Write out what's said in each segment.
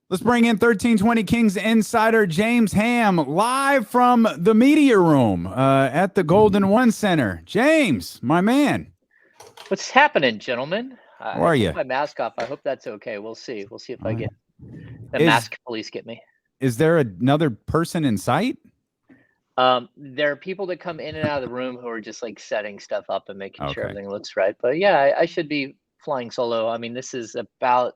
Let's bring in 1320 Kings insider James Ham live from the media room at the Golden One Center. James, my man. What's happening, gentlemen? How are you? My mask off. I hope that's okay. We'll see. We'll see if I get the mask police get me. Is there another person in sight? There are people that come in and out of the room who are just like setting stuff up and making sure everything looks right. But yeah, I should be flying solo. I mean, this is about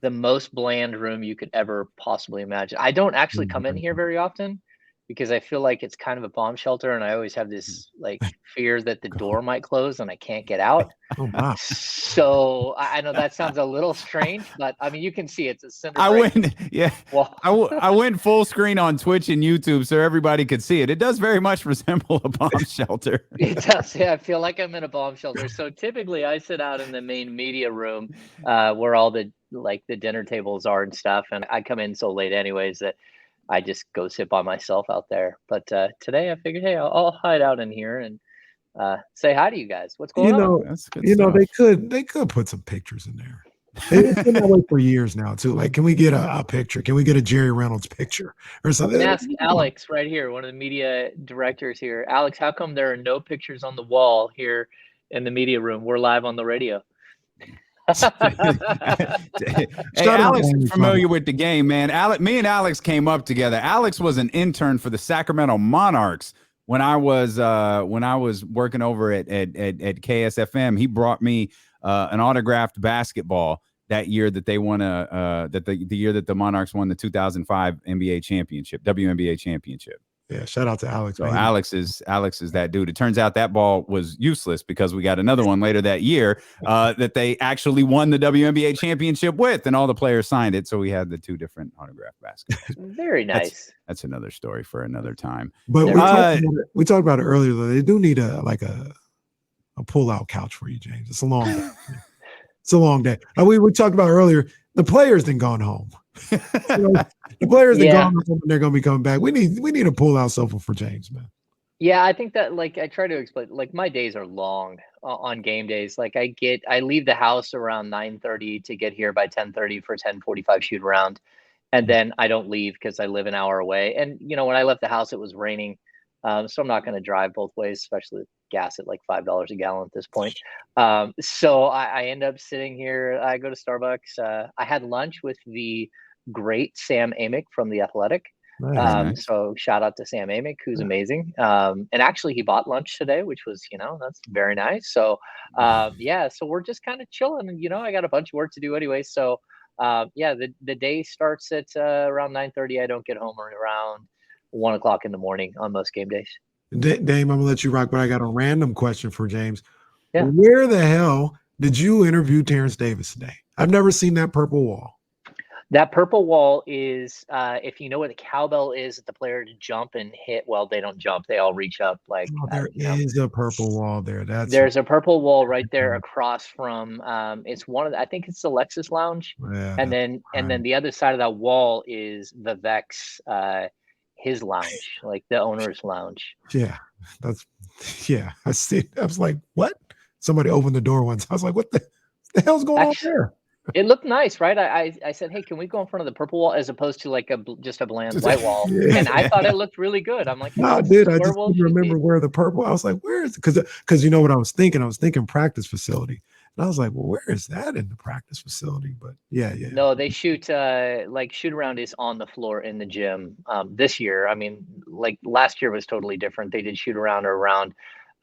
the most bland room you could ever possibly imagine. I don't actually come in here very often because I feel like it's kind of a bomb shelter, and I always have this like fear that the door might close and I can't get out. Oh, wow. So I know that sounds a little strange, but I mean, you can see it's a cinder. I went full screen on Twitch and YouTube so everybody could see it. It does very much resemble a bomb shelter. It does. Yeah, I feel like I'm in a bomb shelter. So typically I sit out in the main media room where all the dinner tables are and stuff. And I come in so late anyways that I just go sit by myself out there. But today I figured, hey, I'll hide out in here and say hi to you guys. What's going on? That's good stuff. They could put some pictures in there. It's been that way for years now too. Like, can we get a picture? Can we get a Jerry Reynolds picture or something? Ask Alex right here, one of the media directors here. Alex, how come there are no pictures on the wall here in the media room? We're live on the radio. Hey, Alex is familiar with the game, man. Me and Alex came up together. Alex was an intern for the Sacramento Monarchs when I was working over at KSFM. He brought me an autographed basketball that year that they won the year that the Monarchs won the 2005 NBA championship, WNBA championship. Yeah, shout out to Alex. So Alex is that dude. It turns out that ball was useless because we got another one later that year that they actually won the WNBA championship with, and all the players signed it. So we had the two different autographed baskets. Very nice. That's another story for another time. But we talked about it earlier though. They do need a pull-out couch for you, James. It's a long day. It's a long day. We talked about earlier. The players then gone home. The players that gone home, they're going to be coming back. We need a pull-out sofa for James, man. Yeah, I think that I try to explain. My days are long on game days. I leave the house around 9:30 to get here by 10:30 for 10:45 shoot around, and then I don't leave because I live an hour away. And when I left the house, it was raining, so I'm not going to drive both ways, especially with gas at like $5 a gallon at this point. So I end up sitting here. I go to Starbucks. I had lunch with the great Sam Amick from The Athletic. Nice. So shout out to Sam Amick, who's amazing. And actually he bought lunch today, which was, that's very nice. So so we're just kind of chilling, and I got a bunch of work to do anyway. So the day starts at around 9:30. I don't get home around 1 o'clock in the morning on most game days. Dame, I'm gonna let you rock, but I got a random question for James. Yeah. Where the hell did you interview Terrence Davis today? I've never seen that purple wall. That purple wall is, if you know what a cowbell is, the player to jump and hit. Well, they don't jump; they all reach up. There is a purple wall there. There's a purple wall right there across from. It's one of the, I think it's the Lexus Lounge, and then the other side of that wall is Vivek's his lounge, like the owner's lounge. Yeah, I see. I was like, what? Somebody opened the door once. I was like, what the hell's going on there? It looked nice, right? I said, hey, can we go in front of the purple wall as opposed to just a bland white wall? Yeah. And I thought it looked really good. I'm like, no, dude, I just couldn't remember where the purple. I was like, where is it? Because you know what I was thinking? I was thinking practice facility. And I was like, well, where is that in the practice facility? But yeah. No, they shoot shoot around is on the floor in the gym. This year, I mean, last year was totally different. They did shoot around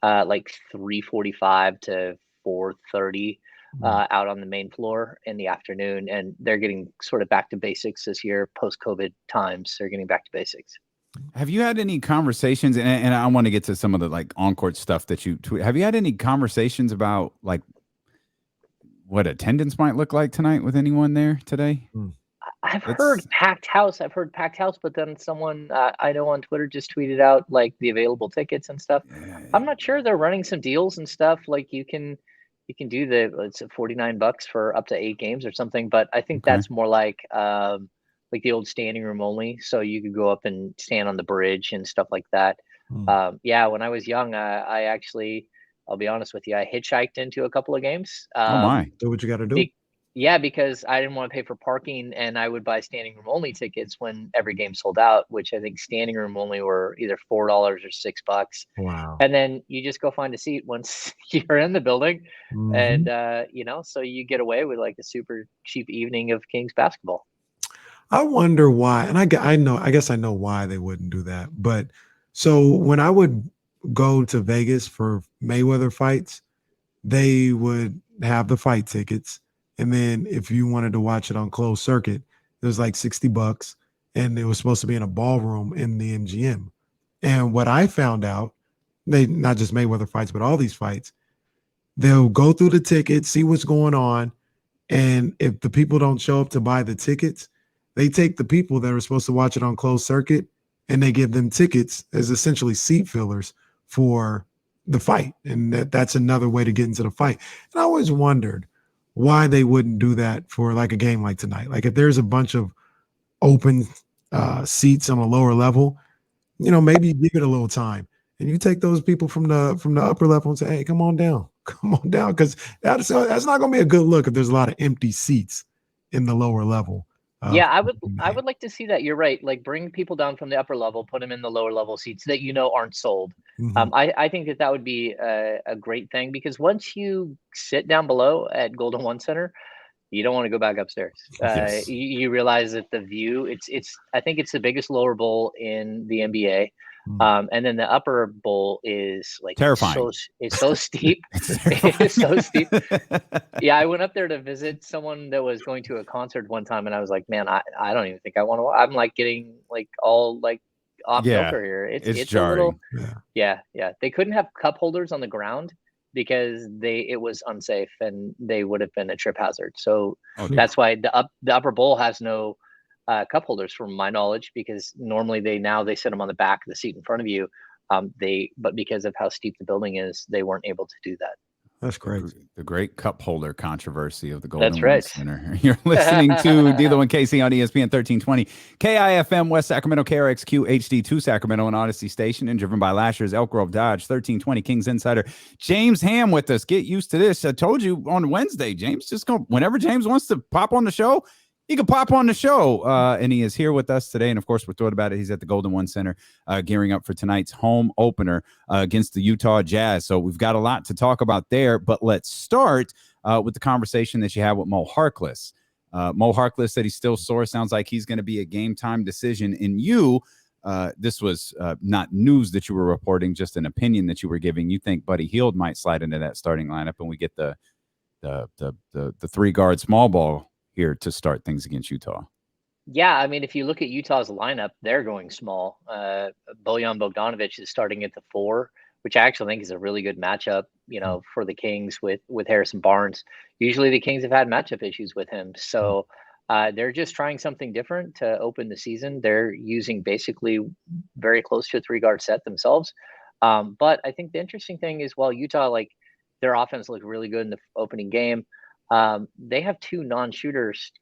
3:45 to 4:30 out on the main floor in the afternoon, and they're getting sort of back to basics this year, post-COVID times. They're getting back to basics. Have you had any conversations, and I want to get to some of the on-court stuff that you tweet. Have you had any conversations about what attendance might look like tonight with anyone there today? I've heard packed house, but then someone I know on Twitter just tweeted out the available tickets and stuff. I'm not sure. They're running some deals and stuff. You can do it's $49 for up to 8 games or something, but I think that's more like the old standing room only. So you could go up and stand on the bridge and stuff like that. When I was young, I actually, I'll be honest with you, I hitchhiked into a couple of games. Do what you got to do. Yeah, because I didn't want to pay for parking, and I would buy standing room only tickets when every game sold out, which I think standing room only were either $4 or $6. Wow. And then you just go find a seat once you're in the building, and so you get away with like a super cheap evening of Kings basketball. I wonder why, and I guess I know why they wouldn't do that. But so when I would go to Vegas for Mayweather fights, they would have the fight tickets, and then if you wanted to watch it on closed circuit, it was like $60, and it was supposed to be in a ballroom in the MGM. And what I found out, they not just Mayweather fights, but all these fights, they'll go through the tickets, see what's going on, and if the people don't show up to buy the tickets, they take the people that are supposed to watch it on closed circuit and they give them tickets as essentially seat fillers for the fight. And that's another way to get into the fight. And I always wondered why they wouldn't do that for like a game like tonight. Like if there's a bunch of open seats on a lower level, maybe you give it a little time and you take those people from the upper level and say, hey, come on down. Come on down, because that's not going to be a good look if there's a lot of empty seats in the lower level. Yeah, I would like to see that. You're right. Like bring people down from the upper level, put them in the lower level seats that aren't sold. I think that would be a great thing, because once you sit down below at Golden One Center, you don't want to go back upstairs. Yes. You realize that the view, I think it's the biggest lower bowl in the NBA. And then the upper bowl is like terrifying. It's so steep. It's so steep. Yeah, I went up there to visit someone that was going to a concert one time, and I was like, man, I don't even think I want to. I'm like getting like all like off kilter here. It's jarring. A little, yeah. They couldn't have cup holders on the ground because it was unsafe and they would have been a trip hazard. So that's why the upper bowl has no cup holders, from my knowledge, because normally they sit them on the back of the seat in front of you. But because of how steep the building is, they weren't able to do that. That's crazy. The great cup holder controversy of the Golden That's right. Center. You're listening to D'Lo and Casey on ESPN 1320, KIFM West Sacramento, KRXQ HD2 Sacramento, and Odyssey Station, and driven by Lashers, Elk Grove Dodge, 1320 Kings Insider. James Ham with us. Get used to this. I told you on Wednesday, James, just go whenever James wants to pop on the show. He can pop on the show, and he is here with us today. And, of course, we're thrilled about it. He's at the Golden One Center gearing up for tonight's home opener against the Utah Jazz. So we've got a lot to talk about there. But let's start with the conversation that you had with Mo Harkless. Mo Harkless said he's still sore. Sounds like he's going to be a game-time decision. And this was not news that you were reporting, just an opinion that you were giving. You think Buddy Hield might slide into that starting lineup, and we get the three-guard small ball here to start things against Utah. Yeah, I mean, if you look at Utah's lineup, they're going small. Bojan Bogdanovic is starting at the 4, which I actually think is a really good matchup, for the Kings with Harrison Barnes. Usually the Kings have had matchup issues with him. So they're just trying something different to open the season. They're using basically very close to a 3-guard set themselves. But I think the interesting thing is, while Utah, like, their offense looked really good in the opening game, they have 2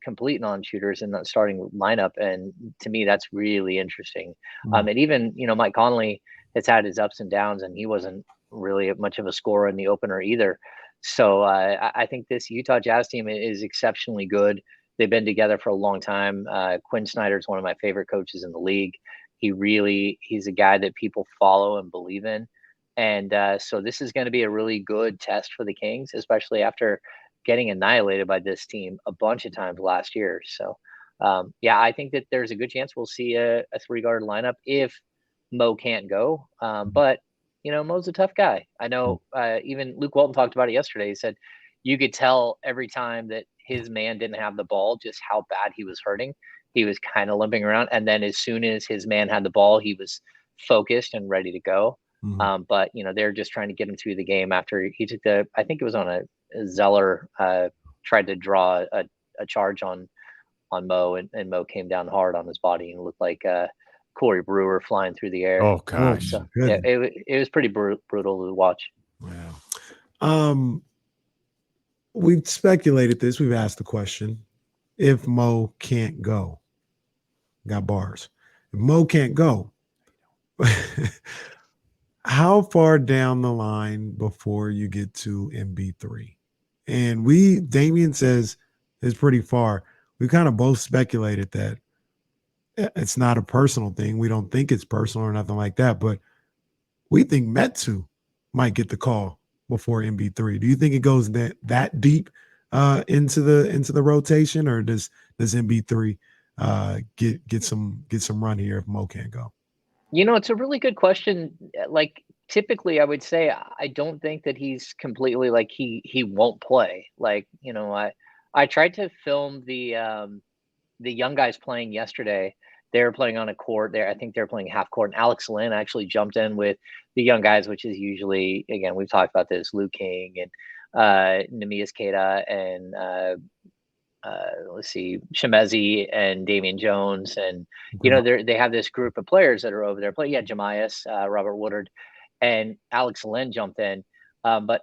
complete non-shooters in that starting lineup. And to me, that's really interesting. And even, Mike Conley has had his ups and downs, and he wasn't really much of a scorer in the opener either. So I think this Utah Jazz team is exceptionally good. They've been together for a long time. Quinn Snyder is one of my favorite coaches in the league. He's a guy that people follow and believe in. And so this is going to be a really good test for the Kings, especially after getting annihilated by this team a bunch of times last year. So, I think that there's a good chance we'll see a 3-guard lineup if Mo can't go. But, Mo's a tough guy. I know even Luke Walton talked about it yesterday. He said you could tell every time that his man didn't have the ball just how bad he was hurting. He was kind of limping around. And then as soon as his man had the ball, he was focused and ready to go. But, they're just trying to get him through the game after he took I think it was on Zeller tried to draw a charge on Mo, and Mo came down hard on his body and looked like Corey Brewer flying through the air. Oh gosh, so, yeah, it was pretty brutal to watch. Yeah. We've speculated this. We've asked the question: if Mo can't go, got bars. If Mo can't go, how far down the line before you get to MB3? And Davion says is pretty far. We kind of both speculated that it's not a personal thing. We don't think it's personal or nothing like that, but we think Metu might get the call before MB3. Do you think it goes that deep into the rotation, or does MB3 get some run here if Mo can't go? It's a really good question. Like, typically I would say I don't think that he's completely like he won't play. Like, I tried to film the young guys playing yesterday. They were playing on a court there. I think they're playing half court. And Alex Lynn actually jumped in with the young guys, which is usually, again, we've talked about this, Luke King and Nemias Keita and let's see, Shemezi and Davion Jones. And, they have this group of players that are over there playing. Yeah, Jemias, Robert Woodard, and Alex Lynn jumped in. But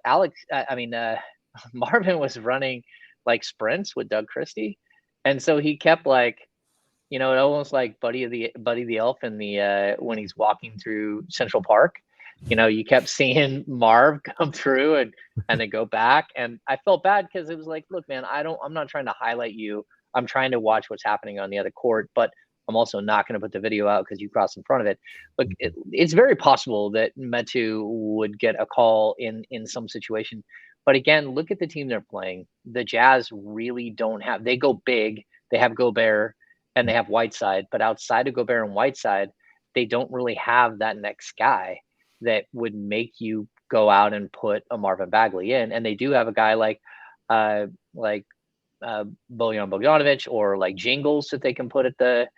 Marvin was running like sprints with Doug Christie. And so he kept like, almost like Buddy the Elf in the when he's walking through Central Park. You kept seeing Marv come through and then go back. And I felt bad because it was like, look, man, I'm not trying to highlight you. I'm trying to watch what's happening on the other court, but I'm also not going to put the video out because you crossed in front of it. Look, it's very possible that Metu would get a call in some situation. But again, look at the team they're playing. The Jazz really don't have, they go big. They have Gobert and they have Whiteside, but outside of Gobert and Whiteside, they don't really have that next guy that would make you go out and put a Marvin Bagley in. And they do have a guy like Bojan Bogdanovic or like Jingles that they can put at the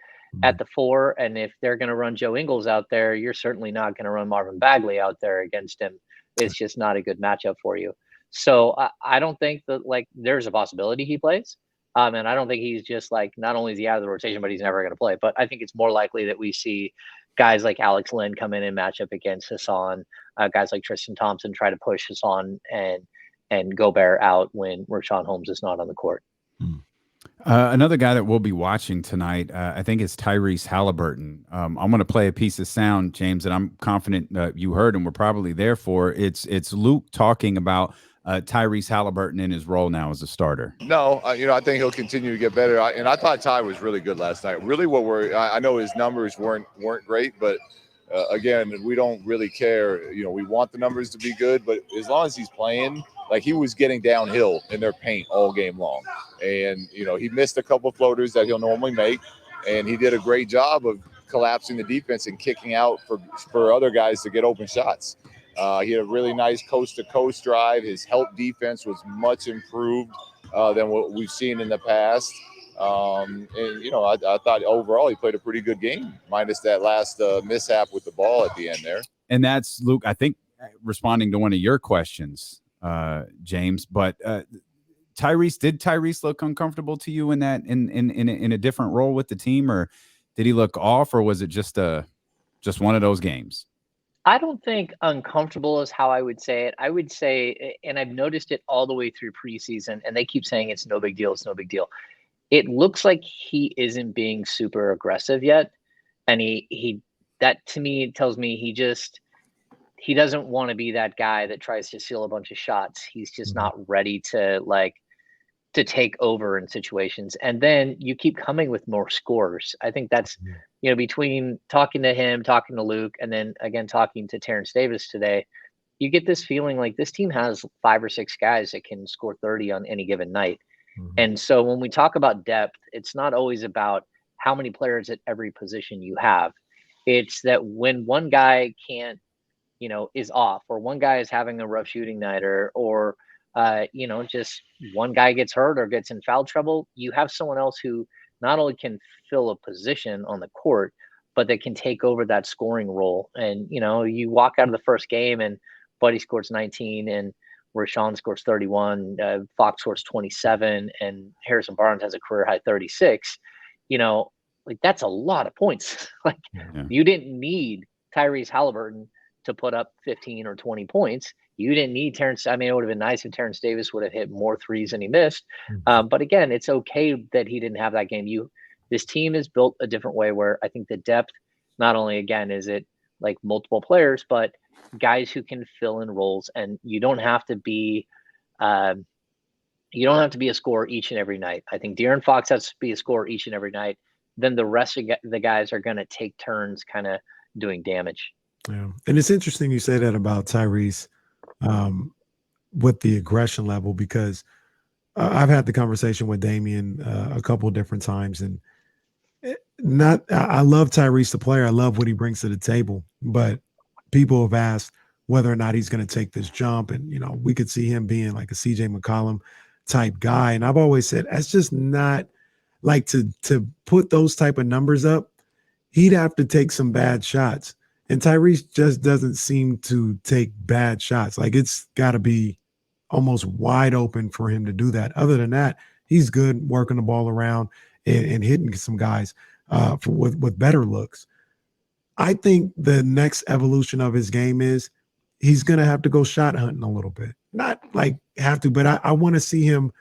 4. And if they're going to run Joe Ingles out there, you're certainly not going to run Marvin Bagley out there against him. It's just not a good matchup for you. So I don't think that there's a possibility he plays. And I don't think he's just like, not only is he out of the rotation, but he's never going to play. But I think it's more likely that we see guys like Alex Lynn come in and match up against Hassan, guys like Tristan Thompson try to push Hassan and Gobert out when Richaun Holmes is not on the court. Another guy that we'll be watching tonight, I think, is Tyrese Halliburton. I'm going to play a piece of sound, James, that I'm confident you heard and we're probably there for. It's Luke talking about Tyrese Halliburton in his role now as a starter. No, I think he'll continue to get better. I thought Ty was really good last night. Really, I know his numbers weren't great, but again, we don't really care. We want the numbers to be good, but as long as he's playing, like he was getting downhill in their paint all game long, and he missed a couple floaters that he'll normally make, and he did a great job of collapsing the defense and kicking out for other guys to get open shots. He had a really nice coast-to-coast drive. His help defense was much improved than what we've seen in the past. I thought overall he played a pretty good game, minus that last mishap with the ball at the end there. And that's, Luke, I think, responding to one of your questions, James. But did Tyrese look uncomfortable to you in that in a different role with the team, or did he look off, or was it just one of those games? I don't think uncomfortable is how I would say it. I would say, and I've noticed it all the way through preseason, and they keep saying it's no big deal. It's no big deal. It looks like he isn't being super aggressive yet. And that to me tells me he doesn't want to be that guy that tries to steal a bunch of shots. He's just not ready to take over in situations. And then you keep coming with more scores. I think that's, between talking to him, talking to Luke, and then again, talking to Terrence Davis today, you get this feeling like this team has 5 or 6 guys that can score 30 on any given night. And so when we talk about depth, it's not always about how many players at every position you have. It's that when one guy can't, is off, or one guy is having a rough shooting night, or just one guy gets hurt or gets in foul trouble, you have someone else who not only can fill a position on the court, but they can take over that scoring role. And, you walk out of the first game and Buddy scores 19 and Richaun scores 31, Fox scores 27, and Harrison Barnes has a career high 36. That's a lot of points. You didn't need Tyrese Halliburton to put up 15 or 20 points. You didn't need Terrence. I mean, it would have been nice if Terrence Davis would have hit more threes than he missed. But again, it's okay that he didn't have that game. This team is built a different way where I think the depth, not only, again, is it like multiple players, but guys who can fill in roles. And you don't have to be You don't have to be a scorer each and every night. I think De'Aaron Fox has to be a scorer each and every night. Then the rest of the guys are going to take turns kind of doing damage. Yeah. And it's interesting you say that about Tyrese with the aggression level, because I've had the conversation with Davion a couple of different times, and I love Tyrese the player. I love what he brings to the table, but people have asked whether or not he's going to take this jump. And, you know, we could see him being like a CJ McCollum type guy. And I've always said, that's just not like to put those type of numbers up. He'd have to take some bad shots. And Tyrese just doesn't seem to take bad shots. Like, it's got to be almost wide open for him to do that. Other than that, he's good working the ball around and hitting some guys with better looks. I think the next evolution of his game is he's going to have to go shot hunting a little bit. Not like have to, but I want to see him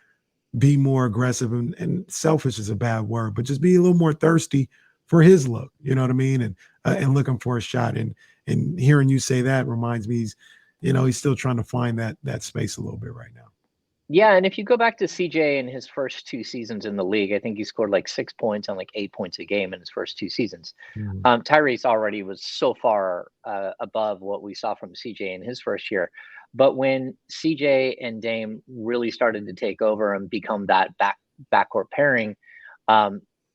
be more aggressive, and selfish is a bad word, but just be a little more thirsty for his look. You know what I mean? And looking for a shot. And hearing you say that reminds me he's still trying to find that space a little bit right now. Yeah, and if you go back to CJ in his first 2 seasons in the league, I think he scored like 6 points on like 8 points a game in his first 2 seasons. Mm-hmm. Tyrese already was so far above what we saw from CJ in his first year. But when CJ and Dame really started to take over and become that backcourt pairing,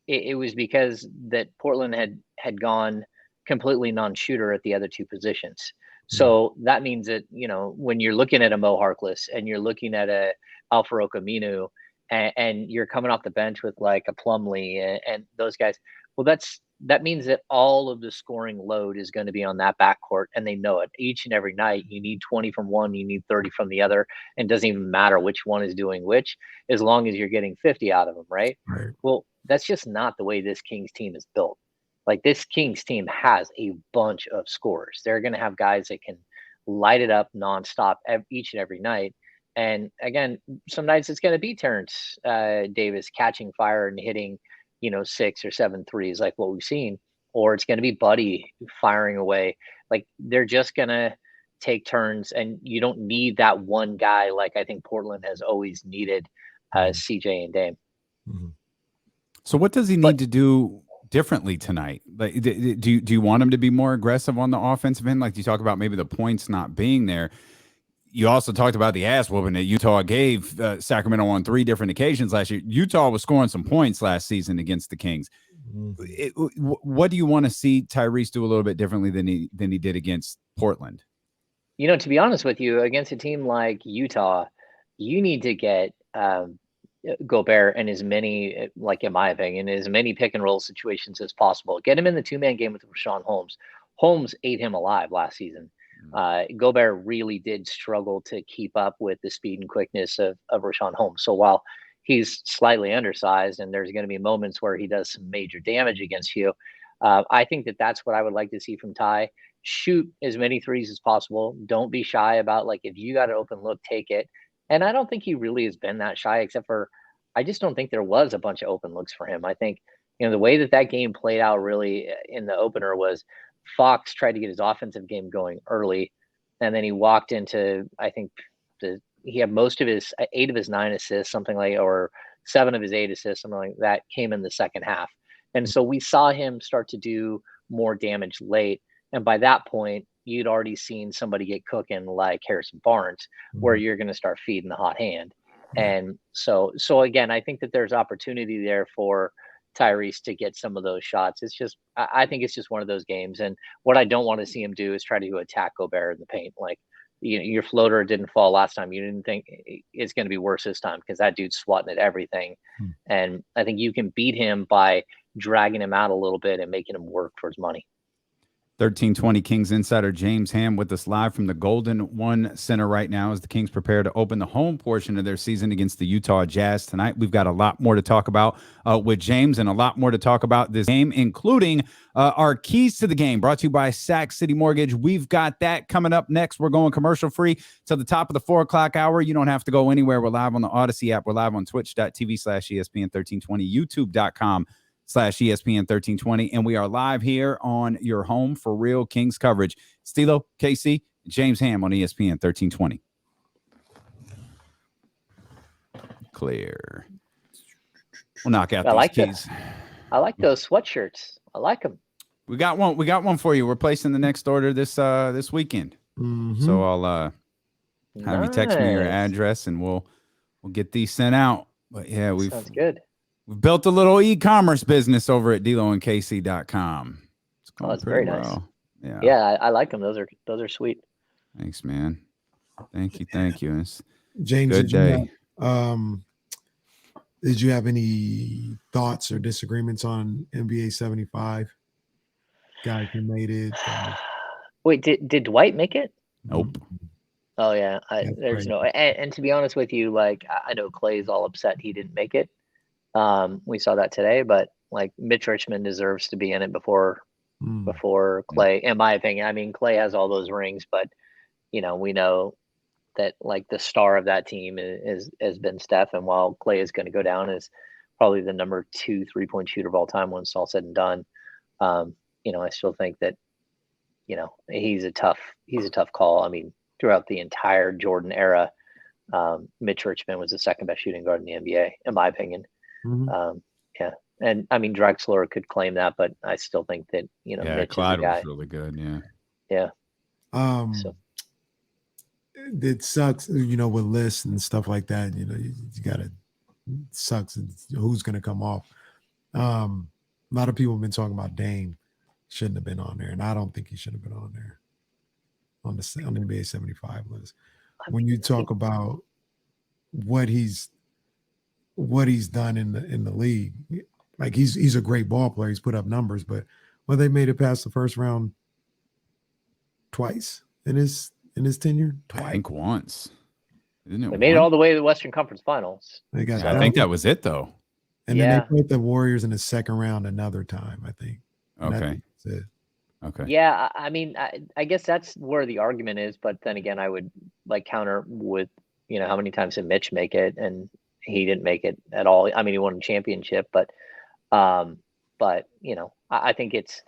it was because that Portland had gone completely non-shooter at the other 2 positions. So that means that, when you're looking at a Mo Harkless and you're looking at a Al-Farouq Aminu and you're coming off the bench with like a Plumlee and those guys, well, that means that all of the scoring load is going to be on that backcourt, and they know it. Each and every night, you need 20 from one, you need 30 from the other, and it doesn't even matter which one is doing which, as long as you're getting 50 out of them, right? Well, that's just not the way this Kings team is built. Like, this Kings team has a bunch of scorers. They're going to have guys that can light it up nonstop each and every night. And again, some nights it's going to be Terrence Davis catching fire and hitting, 6 or 7 threes like what we've seen, or it's going to be Buddy firing away. Like, they're just going to take turns, and you don't need that one guy like I think Portland has always needed, CJ and Dame. Mm-hmm. So what does he need to do differently tonight? Like, do you want him to be more aggressive on the offensive end? Like, you talk about maybe the points not being there. You also talked about the ass whooping that Utah gave Sacramento on 3 different occasions last year. Utah was scoring some points last season against the Kings. What do you want to see Tyrese do a little bit differently than he did against Portland? To be honest with you, against a team like Utah, you need to get Gobert in as many, like in my opinion, as many pick and roll situations as possible. Get him in the 2-man game with Rashawn Holmes. Holmes ate him alive last season. Gobert really did struggle to keep up with the speed and quickness of Rashawn Holmes. So while he's slightly undersized and there's going to be moments where he does some major damage against you, I think that's what I would like to see from Ty. Shoot as many threes as possible. Don't be shy about, like, if you got an open look, take it. And I don't think he really has been that shy, except for I just don't think there was a bunch of open looks for him. I think, the way that game played out really in the opener was Fox tried to get his offensive game going early, and then he walked into, I think he had most of his 8 of his 9 assists, something like, or 7 of his 8 assists, something like that, came in the second half. And so we saw him start to do more damage late. And by that point, you'd already seen somebody get cooking like Harrison Barnes, where you're going to start feeding the hot hand. And so again, I think that there's opportunity there for Tyrese to get some of those shots. It's just, I think it's just one of those games. And what I don't want to see him do is try to attack Gobert in the paint. Like, your floater didn't fall last time. You didn't think it's going to be worse this time, because that dude's swatting at everything. And I think you can beat him by dragging him out a little bit and making him work for his money. 1320 Kings insider James Ham with us live from the Golden One Center right now as the Kings prepare to open the home portion of their season against the Utah Jazz tonight. We've got a lot more to talk about with James, and a lot more to talk about this game, including our keys to the game, brought to you by Sac City Mortgage. We've got that coming up next. We're going commercial free till the top of the 4 o'clock hour. You don't have to go anywhere. We're live on the Odyssey app. We're live on twitch.tv/ESPN1320, youtube.com/ESPN 1320. And we are live here on your home for real Kings coverage. Stilo, KC, James Ham on ESPN 1320. clear. We'll knock out I these keys. I like those sweatshirts. I like them. We got one for you. We're placing the next order this weekend. Mm-hmm. So I'll have you text me your address and we'll get these sent out. But yeah, sounds good. We've built a little e-commerce business over at DeLoandKC.com. Oh, that's very nice. Well. Yeah, I like them. Those are sweet. Thanks, man. Thank you. It's James, good day. Did you have any thoughts or disagreements on NBA 75? Guy who made it. Wait, did Dwight make it? Nope. Oh yeah, there's no. And to be honest with you, like I know Clay's all upset he didn't make it. We saw that today, but like Mitch Richmond deserves to be in it before Clay, in my opinion. I mean, Clay has all those rings, but we know that like the star of that team has been Steph, and while Clay is going to go down as probably the number 2 3-point shooter of all time when it's all said and done, I still think that he's a tough call. I mean, throughout the entire Jordan era, Mitch Richmond was the second best shooting guard in the NBA, in my opinion. Mm-hmm. And I mean, Drexler could claim that, but I still think that Mitch Clyde is the guy. was really good. Yeah. It sucks, with lists and stuff like that. You gotta. It sucks. Who's gonna come off? A lot of people have been talking about Dame shouldn't have been on there, and I don't think he should have been on there on the NBA 75 list. When you talk about what he's done in the league, like he's a great ball player. He's put up numbers, but they made it past the first round twice in his tenure. Twice. I think once. Isn't it? They made it all the way to the Western Conference Finals. I think that was it though. And then they played the Warriors in the second round another time, I think. Okay. That's it. Okay. Yeah, I mean, I guess that's where the argument is, but then again, I would like counter with, how many times did Mitch make it, and he didn't make it at all. I mean, he won a championship, but I think it's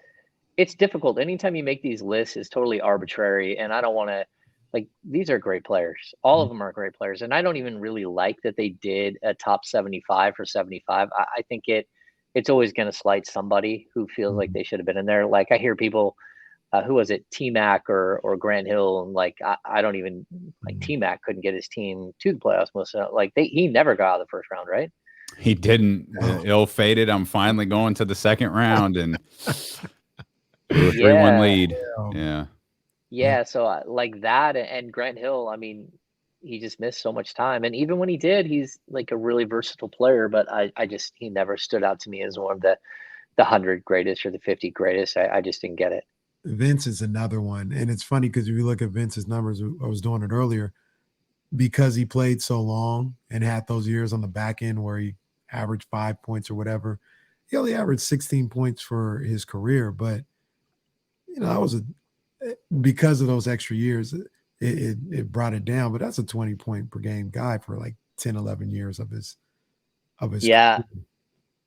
difficult. Anytime you make these lists, is totally arbitrary, and I don't want to. Like, these are great players. All of them are great players, and I don't even really like that they did a top 75 for 75. I think it's always going to slight somebody who feels like they should have been in there. Like, I hear people, who was it, T-Mac or Grant Hill, and like I don't even like T-Mac couldn't get his team to the playoffs most of the, like he never got out of the first round, right? He didn't. Ill-fated. I'm finally going to the second round and 3-1 lead. Yeah. So like that, and Grant Hill, I mean, he just missed so much time. And even when he did, he's like a really versatile player, but he never stood out to me as one of the 100 greatest or the 50 greatest. I just didn't get it. Vince is another one. And it's funny because if you look at Vince's numbers, I was doing it earlier, because he played so long and had those years on the back end where he averaged 5 points or whatever. He only averaged 16 points for his career, but that was because of those extra years, it brought it down, but that's a 20 point per game guy for like 10, 11 years of his yeah. Career.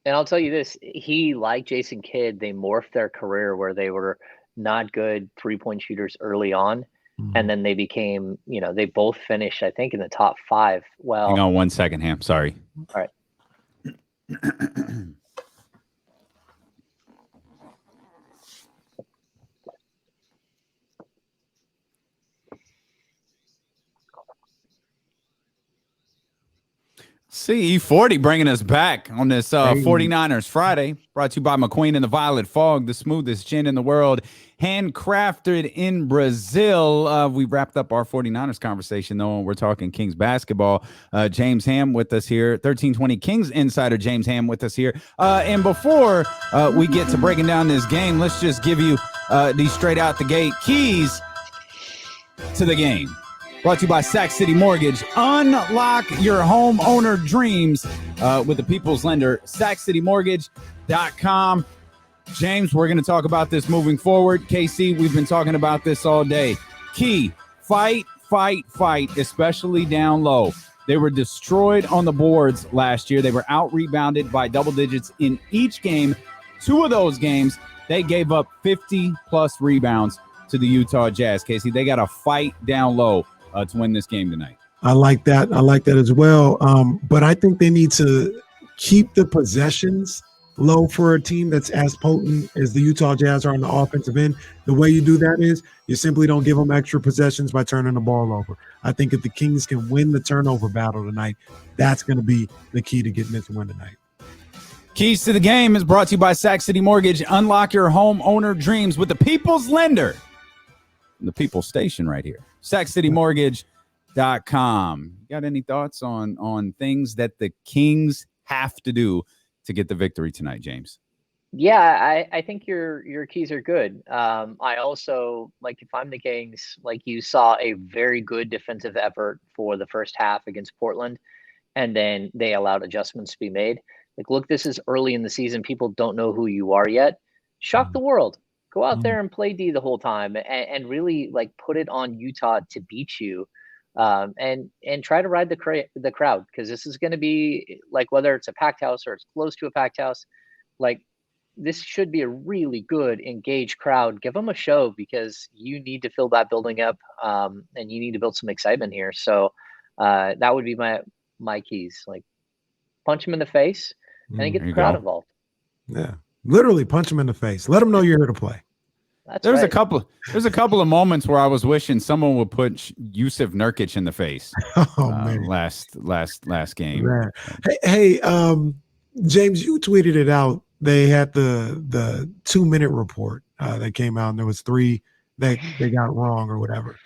And I'll tell you this, he, like Jason Kidd, they morphed their career where they were not good 3-point shooters early on. Mm-hmm. And then they became, they both finished, I think, in the top 5. Well, hang on 1 second, Ham. Sorry. All right. CE40 bringing us back on this 49ers Friday, brought to you by McQueen and the Violet Fog, the smoothest gin in the world, handcrafted in Brazil. We wrapped up our 49ers conversation, though, and we're talking Kings basketball. James Ham with us here, 1320 Kings insider James Ham with us here. And before we get to breaking down this game, let's just give you these straight out the gate keys to the game. Brought to you by Sac City Mortgage. Unlock your homeowner dreams with the People's Lender, SacCityMortgage.com. James, we're going to talk about this moving forward. KC, we've been talking about this all day. Key, fight, especially down low. They were destroyed on the boards last year. They were out-rebounded by double digits in each game. 2 of those games, they gave up 50-plus rebounds to the Utah Jazz. KC, they got to fight down low to win this game tonight. I like that. I like that as well. But I think they need to keep the possessions low for a team that's as potent as the Utah Jazz are on the offensive end. The way you do that is you simply don't give them extra possessions by turning the ball over. I think if the Kings can win the turnover battle tonight, that's going to be the key to getting this win tonight. Keys to the Game is brought to you by Sac City Mortgage. Unlock your homeowner dreams with the People's Lender. The People's Station right here. SacCityMortgage.com. Got any thoughts on things that the Kings have to do to get the victory tonight, James? Yeah, I think your keys are good. I also, like, if I'm the Kings, like, you saw a very good defensive effort for the first half against Portland, and then they allowed adjustments to be made. Like, look, this is early in the season. People don't know who you are yet. Shock the world. Go out there and play D the whole time, and really, like, put it on Utah to beat you. And try to ride the crowd, because this is going to be, like, whether it's a packed house or it's close to a packed house, like, this should be a really good, engaged crowd. Give them a show, because you need to fill that building up, and you need to build some excitement here. So that would be my keys. Like, punch them in the face and then get the crowd involved. Yeah, literally punch them in the face. Let them know you're here to play. There's a couple of moments where I was wishing someone would put Yusuf Nurkic in the face. Man. Last game. Man. Hey, James, you tweeted it out. They had the 2-minute report that came out, and there was 3 that they got wrong or whatever.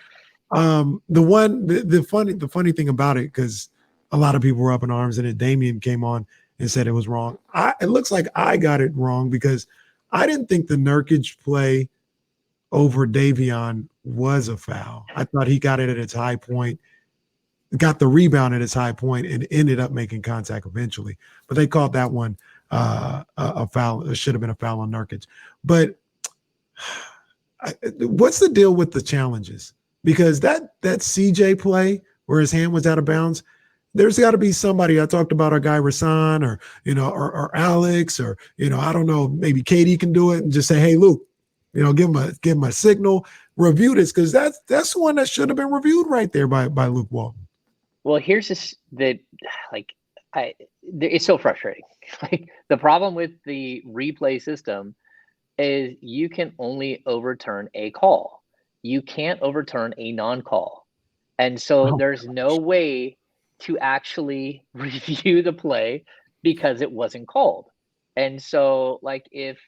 The funny thing about it, because a lot of people were up in arms, and Davion came on and said it was wrong. It looks like I got it wrong, because I didn't think the Nurkic play over Davion was a foul. I thought he got it at its high point, got the rebound at its high point, and ended up making contact eventually. But they called that one a foul. It should have been a foul on Nurkic. But what's the deal with the challenges? Because that CJ play where his hand was out of bounds, there's got to be somebody. I talked about our guy Rasan, or or Alex, or I don't know, maybe Katie can do it and just say, hey, Luke, give him a signal, review this, because that's the one that should have been reviewed right there by Luke Walton. Well, here's it's so frustrating. Like, the problem with the replay system is you can only overturn a call. You can't overturn a non-call. And so there's no way to actually review the play because it wasn't called. And so, like, if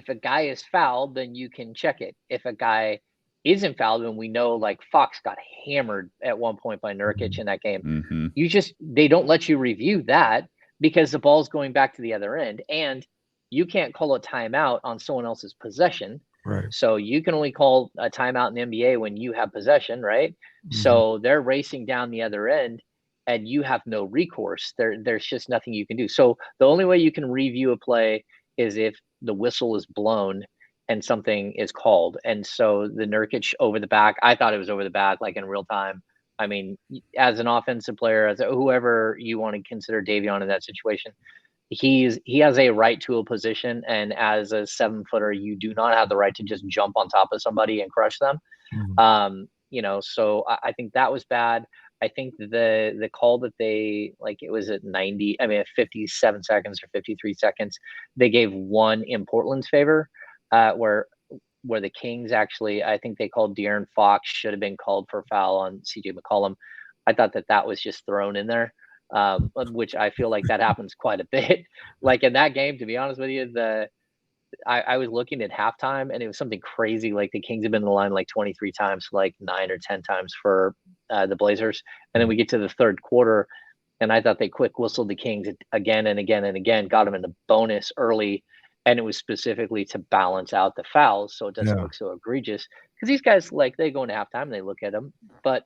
a guy is fouled, then you can check it. If a guy isn't fouled, and we know, like, Fox got hammered at one point by Nurkic in that game, they don't let you review that, because the ball's going back to the other end, and you can't call a timeout on someone else's possession. Right. So you can only call a timeout in the NBA when you have possession, right? So they're racing down the other end, and you have no recourse. There's just nothing you can do. So the only way you can review a play is if the whistle is blown and something is called. And so the Nurkic over the back, I thought it was over the back, like, in real time. I mean, as an offensive player, as whoever you want to consider Davion in that situation, he has a right to a position, and as a 7-footer, you do not have the right to just jump on top of somebody and crush them. So I think that was bad. I think the call that they, like, it was at 57 seconds or 53 seconds, they gave one in Portland's favor, where the Kings actually, I think they called De'Aaron Fox, should have been called for a foul on CJ McCollum. I thought that was just thrown in there, which I feel like that happens quite a bit. Like, in that game, to be honest with you, I was looking at halftime, and it was something crazy. Like, the Kings have been in the line like 23 times, like 9 or 10 times for the Blazers. And then we get to the third quarter, and I thought they quick whistled the Kings again and again and again, got them in the bonus early. And it was specifically to balance out the fouls, so it doesn't look so egregious. Because these guys, like, they go into halftime and they look at them, but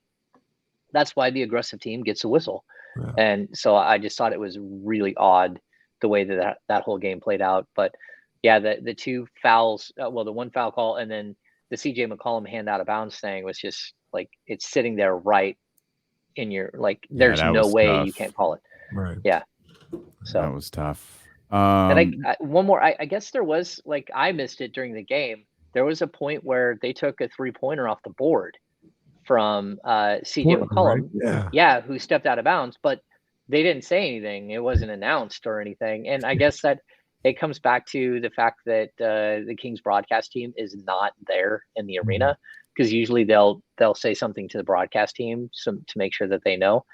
that's why the aggressive team gets a whistle. Yeah. And so I just thought it was really odd the way that whole game played out. But yeah, the 2 fouls, the 1 foul call, and then the CJ McCollum hand out of bounds thing was just like, it's sitting there right in your, like, there's no way tough. You can't call it. Right. Yeah. So that was tough. And one more, I guess there was, like, I missed it during the game. There was a point where they took a 3-pointer off the board, from CJ Portland, McCollum, right? Yeah. who stepped out of bounds, but they didn't say anything. It wasn't announced or anything. And I guess that it comes back to the fact that the Kings broadcast team is not there in the arena, because usually they'll say something to the broadcast team to make sure that they know.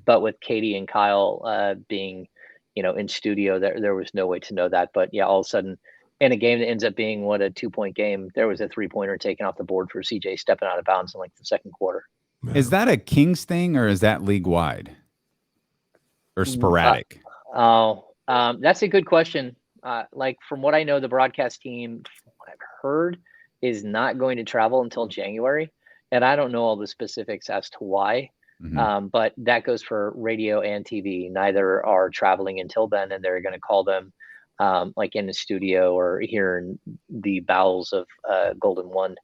But with Katie and Kyle being, in studio, there was no way to know that. But yeah, all of a sudden, in a game that ends up being a 2-point game, there was a 3-pointer taken off the board for CJ stepping out of bounds in like the second quarter. Is that a Kings thing, or is that league wide or sporadic? That's a good question. Like, from what I know, the broadcast team, from what I've heard, is not going to travel until January. And I don't know all the specifics as to why. But that goes for radio and TV. Neither are traveling until then, and they're going to call them like in the studio or here in the bowels of Golden One.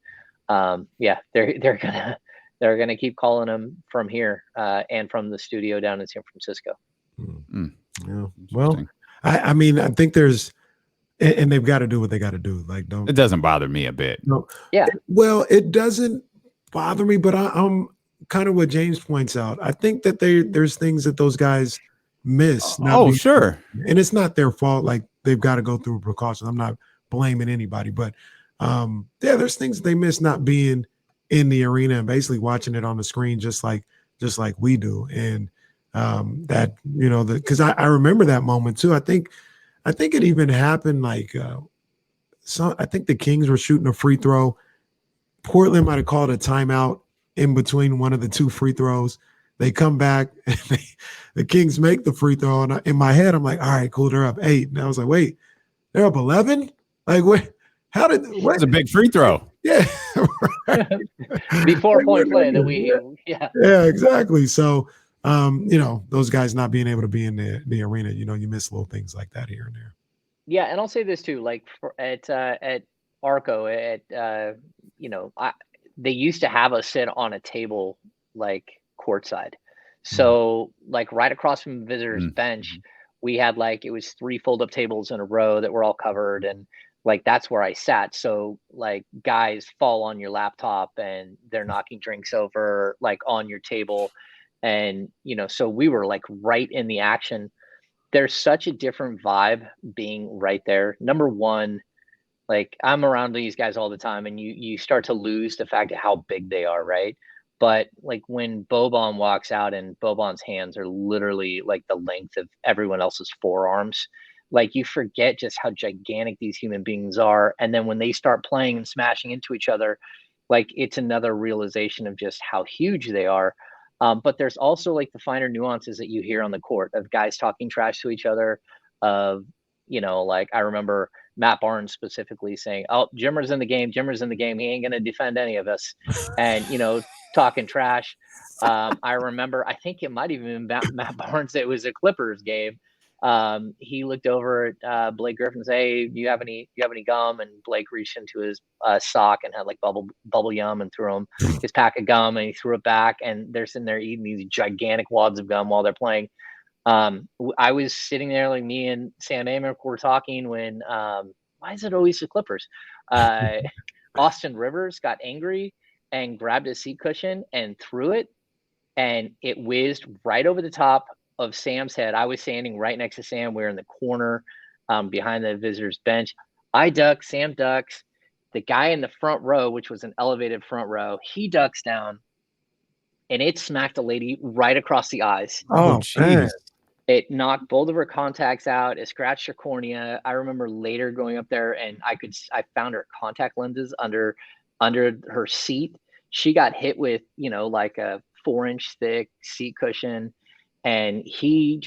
They're gonna keep calling them from here and from the studio down in San Francisco. Yeah. Well, I mean, I think there's, and they've got to do what they got to do. Like, it doesn't bother me a bit. No. Yeah. Well, it doesn't bother me, but I'm kind of what James points out. I think that there's things that those guys miss. Sure. And it's not their fault. Like, they've got to go through precautions. I'm not blaming anybody, but there's things they miss not being in the arena and basically watching it on the screen, just like we do. And that, because I remember that moment too. I think it even happened like I think the Kings were shooting a free throw. Portland might have called a timeout in between one of the two free throws. They come back and the Kings make the free throw. And in my head, I'm like, all right, cool, they're up 8. And I was like, wait, they're up 11? Like, what? It's a big free throw. Yeah. Before point play that Yeah, exactly. So, those guys not being able to be in the arena, you miss little things like that here and there. Yeah. And I'll say this too, like at Arco, they used to have us sit on a table, like courtside. So like right across from the visitors bench, we had it was 3 fold-up tables in a row that were all covered, and like that's where I sat. So like guys fall on your laptop and they're knocking drinks over like on your table, and so we were like right in the action. There's such a different vibe being right there. Number one, like I'm around these guys all the time, and you start to lose the fact of how big they are, right? But like when Boban walks out and Boban's hands are literally like the length of everyone else's forearms, like you forget just how gigantic these human beings are. And then when they start playing and smashing into each other, like it's another realization of just how huge they are. But there's also like the finer nuances that you hear on the court of guys talking trash to each other, of, like I remember Matt Barnes specifically saying, "Oh, Jimmer's in the game. Jimmer's in the game. He ain't going to defend any of us." And, talking trash. I remember, I think it might even been Matt Barnes. It was a Clippers game. He looked over at Blake Griffin and said, "Hey, do you have any gum?" And Blake reached into his sock and had like bubble yum and threw him his pack of gum, and he threw it back, and they're sitting there eating these gigantic wads of gum while they're playing. I was sitting there, like me and Sam Amick were talking when why is it always the Clippers? Austin Rivers got angry and grabbed his seat cushion and threw it, and it whizzed right over the top of Sam's head. I was standing right next to Sam. We were in the corner behind the visitors bench. I duck, Sam ducks. The guy in the front row, which was an elevated front row, he ducks down, and it smacked a lady right across the eyes. Oh, jeez. It knocked both of her contacts out. It scratched her cornea. I remember later going up there, and I found her contact lenses under her seat. She got hit with, like a 4-inch thick seat cushion, and he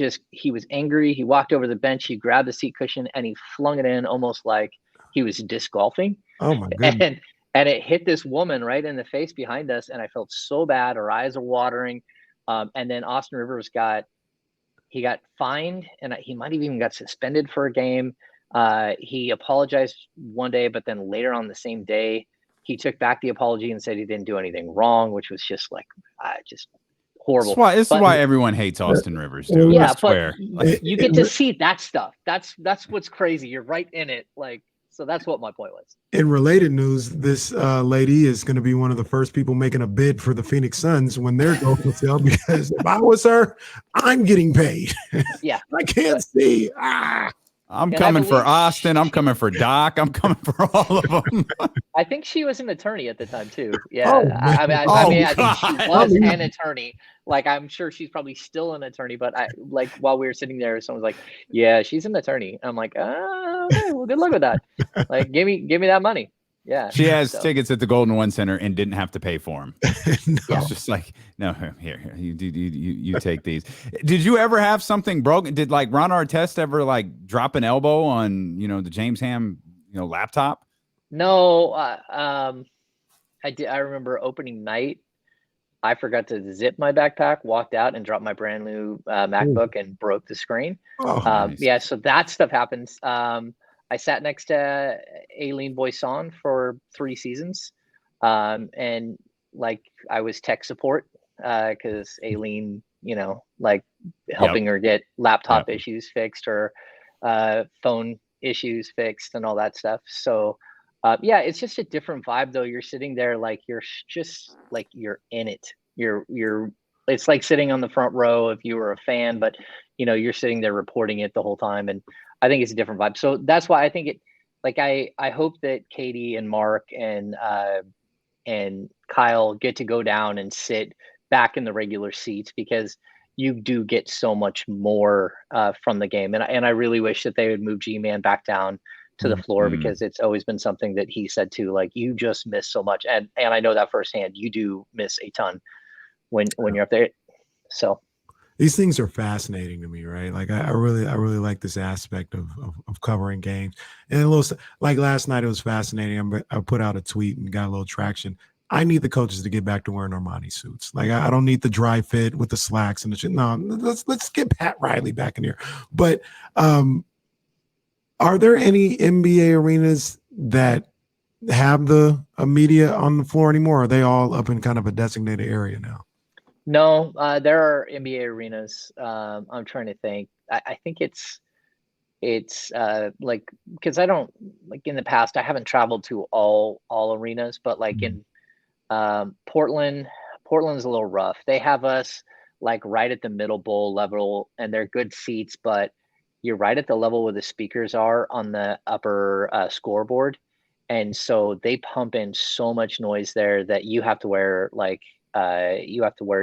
was angry. He walked over the bench, he grabbed the seat cushion, and he flung it in almost like he was disc golfing. Oh my goodness. And it hit this woman right in the face behind us, and I felt so bad. Her eyes are watering. And then Austin Rivers got fined, and he might have even got suspended for a game. He apologized one day, but then later on the same day, he took back the apology and said he didn't do anything wrong, which was just like, just horrible. This is why everyone hates Austin Rivers, dude. Yeah, but you get to see that stuff. That's what's crazy. You're right in it. Like, So that's what my point was. In related news, this lady is going to be one of the first people making a bid for the Phoenix Suns when they're going to sell, because if I was her, I'm getting paid. Yeah. I can't see. I'm coming for Austin. I'm coming for Doc. I'm coming for all of them. I think she was an attorney at the time too. Yeah, Oh, I mean, I think she God. was an attorney. Like, I'm sure she's probably still an attorney. But while we were sitting there, someone's like, "Yeah, she's an attorney." I'm like, "Oh, okay. Well, good luck with that. Like, give me that money." Yeah. She has tickets at the Golden One Center and didn't have to pay for them. No. It's just like, no, here, you take these. Did you ever have something broken? Did like Ron Artest ever like drop an elbow on, the James Ham, laptop? No, I did. I remember opening night. I forgot to zip my backpack, walked out, and dropped my brand new MacBook and broke the screen. Oh, nice. Yeah, so that stuff happens. I sat next to Aileen Boisson for 3 seasons, and like I was tech support because Aileen, helping her get laptop issues fixed or phone issues fixed and all that stuff. So it's just a different vibe though. You're sitting there like you're just like you're in it. You're it's like sitting on the front row if you were a fan, but you're sitting there reporting it the whole time, and I think it's a different vibe. So that's why I think it. Like I hope that Katie and Mark and Kyle get to go down and sit back in the regular seats, because you do get so much more from the game, and I really wish that they would move G-Man back down to the floor, because it's always been something that he said too, like, you just miss so much, and I know that firsthand. You do miss a ton when you're up there. So these things are fascinating to me, right? Like I really like this aspect of covering games. And a little like last night, it was fascinating. I put out a tweet and got a little traction. I need the coaches to get back to wearing Armani suits. Like I don't need the dry fit with the slacks and the shit. No, let's get Pat Riley back in here. But are there any NBA arenas that have the media on the floor anymore? Or are they all up in kind of a designated area now? No, there are NBA arenas. I'm trying to think. I think it's like, because I don't, like, in the past I haven't traveled to all arenas, but like in Portland's a little rough. They have us like right at the middle bowl level, and they're good seats, but you're right at the level where the speakers are on the upper scoreboard, and so they pump in so much noise there that you have to wear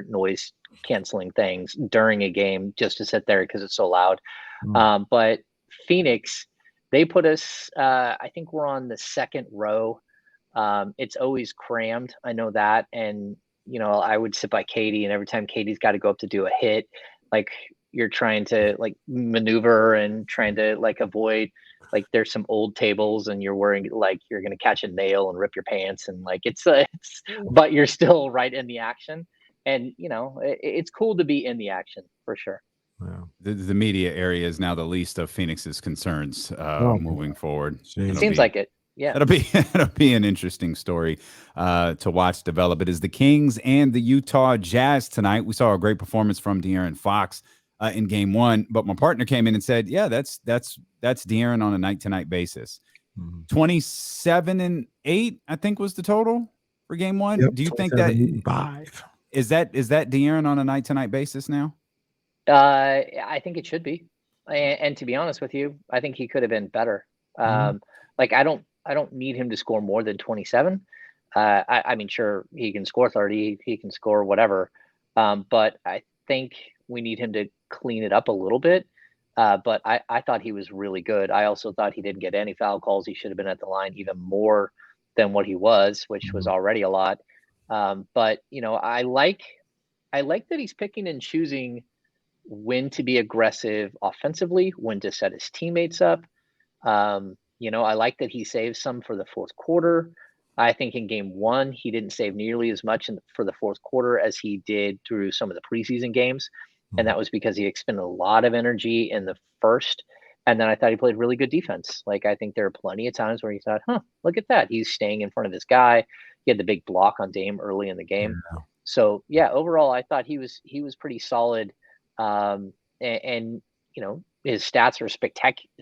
noise canceling things during a game just to sit there because it's so loud. But Phoenix, they put us, I think we're on the second row. It's always crammed. I know that. And, I would sit by Katie, and every time Katie's got to go up to do a hit, like, you're trying to like maneuver and trying to like avoid, like, there's some old tables and you're worrying like you're going to catch a nail and rip your pants, and like but you're still right in the action, and it's cool to be in the action for sure. Wow. The media area is now the least of Phoenix's concerns moving forward. It seems like it. Yeah, it'll be an interesting story to watch develop. It is the Kings and the Utah Jazz tonight. We saw a great performance from De'Aaron Fox in game 1, but my partner came in and said, yeah, that's De'Aaron on a night-to-night basis. 27-8, I think, was the total for game 1. Yep, do you think that is that De'Aaron on a night-to-night basis now? I think it should be, and to be honest with you, I think he could have been better. Like, I don't need him to score more than 27. I mean, sure, he can score 30, he can score whatever, but I think we need him to clean it up a little bit. But I thought he was really good. I also thought he didn't get any foul calls. He should have been at the line even more than what he was, which was already a lot. But I like that he's picking and choosing when to be aggressive offensively, when to set his teammates up. I like that he saves some for the fourth quarter. I think in game 1, he didn't save nearly as much for the fourth quarter as he did through some of the preseason games. And that was because he expended a lot of energy in the first. And then I thought he played really good defense. Like, I think there are plenty of times where he thought, look at that. He's staying in front of his guy. He had the big block on Dame early in the game. Yeah. So, yeah, overall, I thought he was pretty solid. And his stats are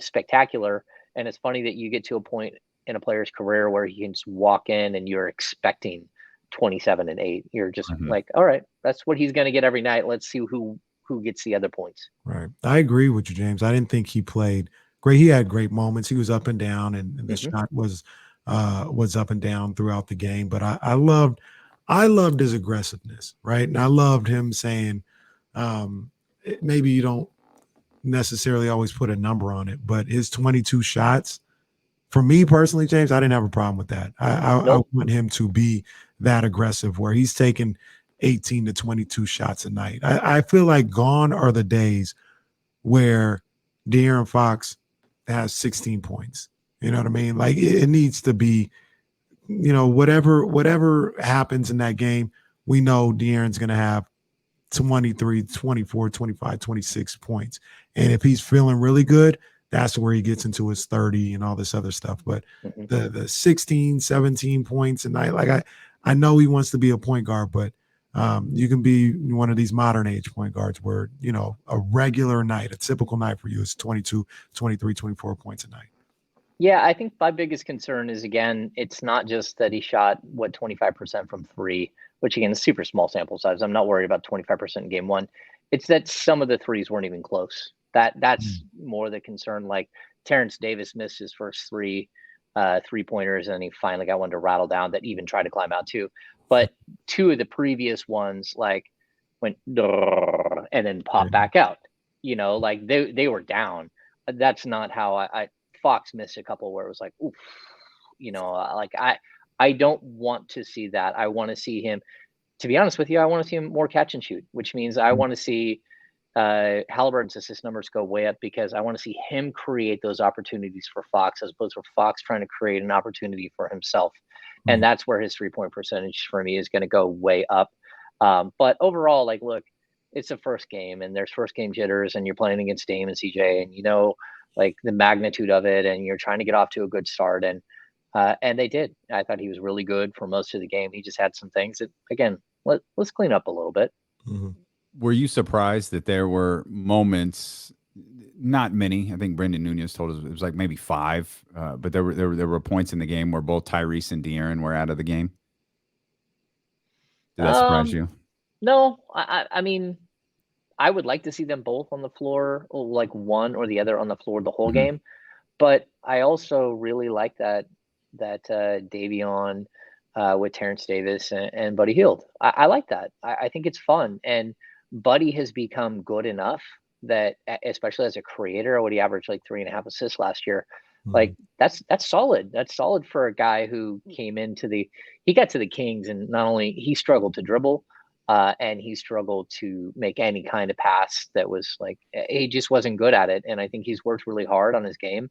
spectacular. And it's funny that you get to a point in a player's career where he can just walk in and you're expecting 27 and 8. You're just like, all right, that's what he's going to get every night. Let's see who gets the other points. Right. I agree with you, James. I didn't think he played great. He had great moments. He was up and down, and the shot was up and down throughout the game. But I loved his aggressiveness, right? And I loved him saying, maybe you don't necessarily always put a number on it, but his 22 shots, for me personally, James, I didn't have a problem with that. I want him to be that aggressive where he's taking 18 to 22 shots a night. I feel like gone are the days where De'Aaron Fox has 16 points. You know what I mean? Like it needs to be, whatever happens in that game, we know De'Aaron's going to have 23, 24, 25, 26 points. And if he's feeling really good, that's where he gets into his 30 and all this other stuff. But the 16, 17 points a night, like I know he wants to be a point guard, but you can be one of these modern age point guards where, a regular night, a typical night for you is 22, 23, 24 points a night. Yeah, I think my biggest concern is, again, it's not just that he shot 25% from 3, which again is super small sample size. I'm not worried about 25% in game 1. It's that some of the threes weren't even close. That's more the concern. Like Terrence Davis missed his first 3 3-pointers, and he finally got one to rattle down that even tried to climb out too. But 2 of the previous ones like went and then popped back out. Like they were down. That's not how Fox missed a couple where it was like, oof, like I don't want to see that. I want to see him, to be honest with you, I want to see him more catch and shoot, which means I want to see Halliburton's assist numbers go way up, because I want to see him create those opportunities for Fox as opposed to Fox trying to create an opportunity for himself. And that's where his 3-point percentage for me is going to go way up. But overall, like, look, it's the first game and there's first game jitters, and you're playing against Dame and CJ, and like the magnitude of it, and you're trying to get off to a good start. And they did. I thought he was really good for most of the game. He just had some things that, again, let's clean up a little bit. Were you surprised that there were moments, not many, I think Brendan Nunez told us it was like maybe 5, but there were points in the game where both Tyrese and De'Aaron were out of the game? Did that surprise you? No, I mean, I would like to see them both on the floor, or like one or the other on the floor the whole game. But I also really like that Davion with Terrence Davis and Buddy Hield. I like that. I think it's fun. And Buddy has become good enough that, especially as a creator, what he averaged like 3.5 assists last year. Like that's solid. That's solid for a guy who came into he got to the Kings, and not only he struggled to dribble, and he struggled to make any kind of pass that was like, he just wasn't good at it. And I think he's worked really hard on his game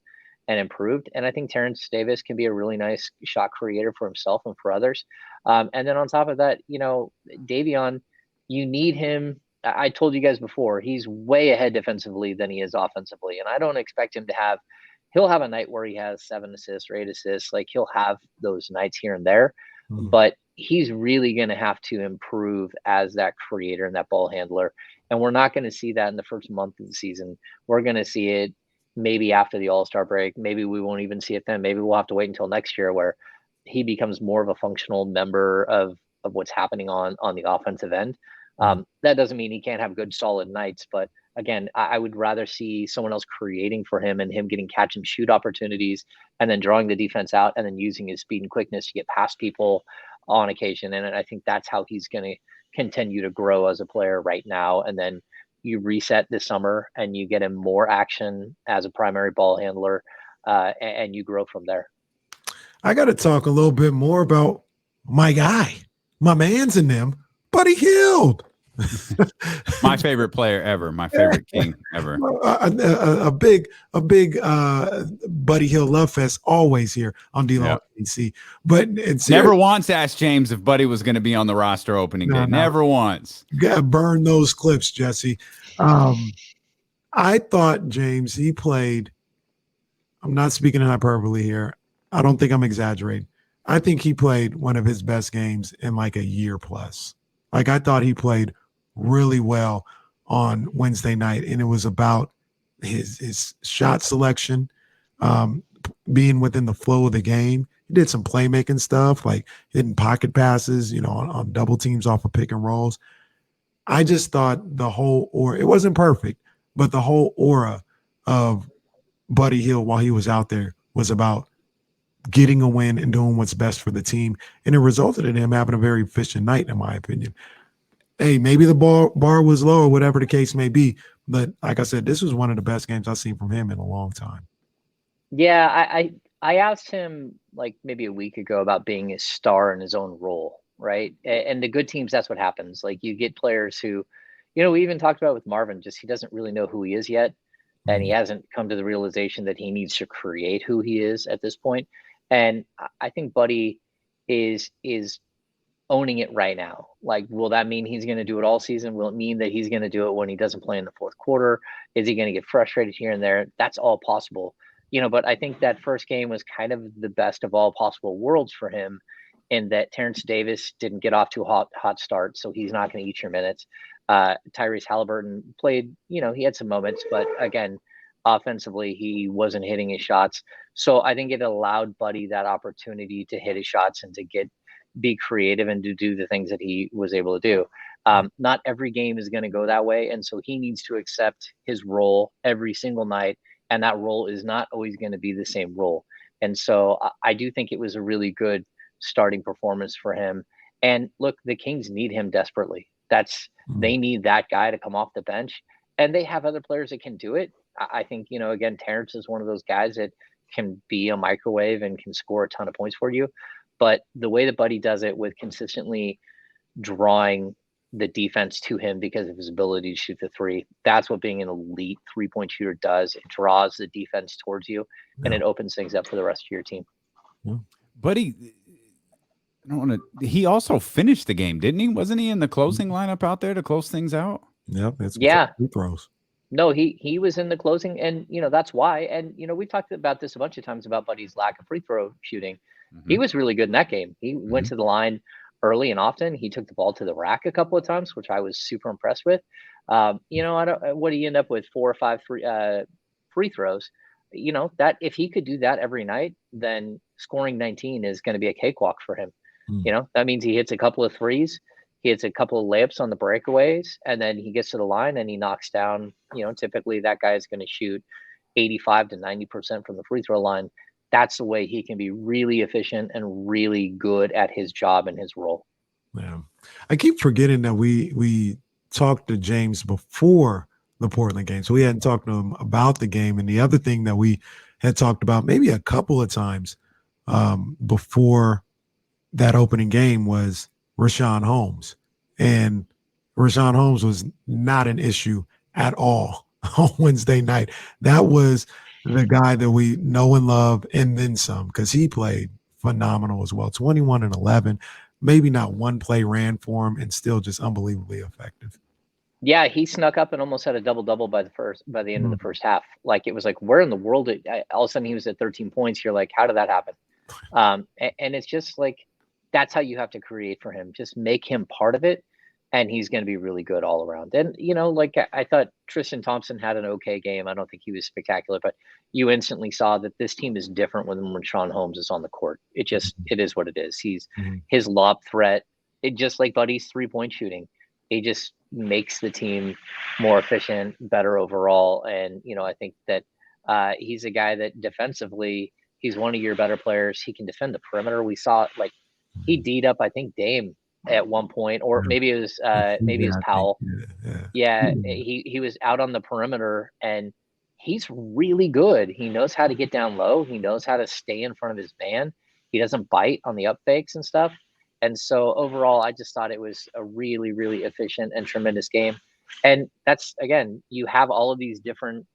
and improved. And I think Terrence Davis can be a really nice shot creator for himself and for others. And then on top of that, Davion, you need him. I told you guys before, he's way ahead defensively than he is offensively. And I don't expect him to he'll have a night where he has 7 assists or 8 assists. Like, he'll have those nights here and there, but he's really going to have to improve as that creator and that ball handler. And we're not going to see that in the first month of the season. We're going to see it maybe after the All-Star break. Maybe we won't even see it then. Maybe we'll have to wait until next year, where he becomes more of a functional member of what's happening on the offensive end. That doesn't mean he can't have good, solid nights, but again, I would rather see someone else creating for him and him getting catch and shoot opportunities, and then drawing the defense out, and then using his speed and quickness to get past people on occasion. And I think that's how he's going to continue to grow as a player right now. And then you reset this summer and you get him more action as a primary ball handler, and you grow from there. I got to talk a little bit more about my guy, my man's in them, Buddy Hield. My favorite player ever, my favorite King ever. A big Buddy Hield love fest always here on D-Long DC. But it's never once asked James if Buddy was going to be on the roster opening day. Never once. You gotta burn those clips, Jesse. I thought, James, he played. I'm not speaking in hyperbole here. I don't think I'm exaggerating. I think he played one of his best games in like a year plus. Like, I thought he played really well on Wednesday night, and it was about his shot selection, being within the flow of the game. He did some playmaking stuff, like hitting pocket passes, on double teams off of pick and rolls. I just thought the whole aura, it wasn't perfect, but the whole aura of Buddy Hield while he was out there was about getting a win and doing what's best for the team. And it resulted in him having a very efficient night, in my opinion. Hey, maybe the bar was low or whatever the case may be. But like I said, this was one of the best games I've seen from him in a long time. Yeah, I asked him like maybe a week ago about being a star in his own role, right? And the good teams, that's what happens. Like you get players who, we even talked about with Marvin, just he doesn't really know who he is yet. And he hasn't come to the realization that he needs to create who he is at this point. And I think Buddy is owning it right now. Like, will that mean he's going to do it all season? Will it mean that he's going to do it when he doesn't play in the fourth quarter? Is he going to get frustrated here and there? That's all possible. But I think that first game was kind of the best of all possible worlds for him in that Terrence Davis didn't get off to a hot start, so he's not going to eat your minutes. Tyrese Halliburton played, he had some moments, but again, offensively, he wasn't hitting his shots. So I think it allowed Buddy that opportunity to hit his shots and to be creative and to do the things that he was able to do. Not every game is going to go that way. And so he needs to accept his role every single night. And that role is not always going to be the same role. And so I do think it was a really good starting performance for him. And look, the Kings need him desperately. They need that guy to come off the bench, and they have other players that can do it. I think, again, Terrence is one of those guys that can be a microwave and can score a ton of points for you. But the way that Buddy does it with consistently drawing the defense to him because of his ability to shoot the three, that's what being an elite 3-point shooter does. It draws the defense towards you, and it opens things up for the rest of your team. Yeah. Buddy, he also finished the game, didn't he? Wasn't he in the closing lineup out there to close things out? Yep. Yeah. Free throws. No, he was in the closing, and that's why. And we talked about this a bunch of times about Buddy's lack of free throw shooting. Mm-hmm. He was really good in that game. He went to the line early and often. He took the ball to the rack a couple of times, which I was super impressed with. What do you end up with 4 or 5 free throws? That if he could do that every night, then scoring 19 is going to be a cakewalk for him. That means he hits a couple of threes. He hits a couple of layups on the breakaways, and then he gets to the line and he knocks down, typically that guy is going to shoot 85 to 90% from the free throw line. That's the way he can be really efficient and really good at his job and his role. Yeah. I keep forgetting that we talked to James before the Portland game. So we hadn't talked to him about the game. And the other thing that we had talked about maybe a couple of times before that opening game was Richaun Holmes. And Richaun Holmes was not an issue at all on Wednesday night. That was the guy that we know and love, and then some, because he played phenomenal as well. 21 and 11, maybe not one play ran for him, and still just unbelievably effective. Yeah, he snuck up and almost had a double-double by the end of the first half. Like, it was like, where in the world all of a sudden he was at 13 points. You're like, how did that happen? And it's just like, that's how you have to create for him. Just make him part of it, and he's going to be really good all around. And, I thought Tristan Thompson had an okay game. I don't think he was spectacular, but you instantly saw that this team is different when Richaun Holmes is on the court. It is what it is. His lob threat, just like Buddy's 3-point shooting, he just makes the team more efficient, better overall. And, I think that he's a guy that defensively, he's one of your better players. He can defend the perimeter. We saw he D'd up, I think, Dame at one point, or maybe it was Powell. Yeah, he was out on the perimeter, and he's really good. He knows how to get down low. He knows how to stay in front of his man. He doesn't bite on the up fakes and stuff. And so overall, I just thought it was a really, really efficient and tremendous game. And that's, again, you have all of these different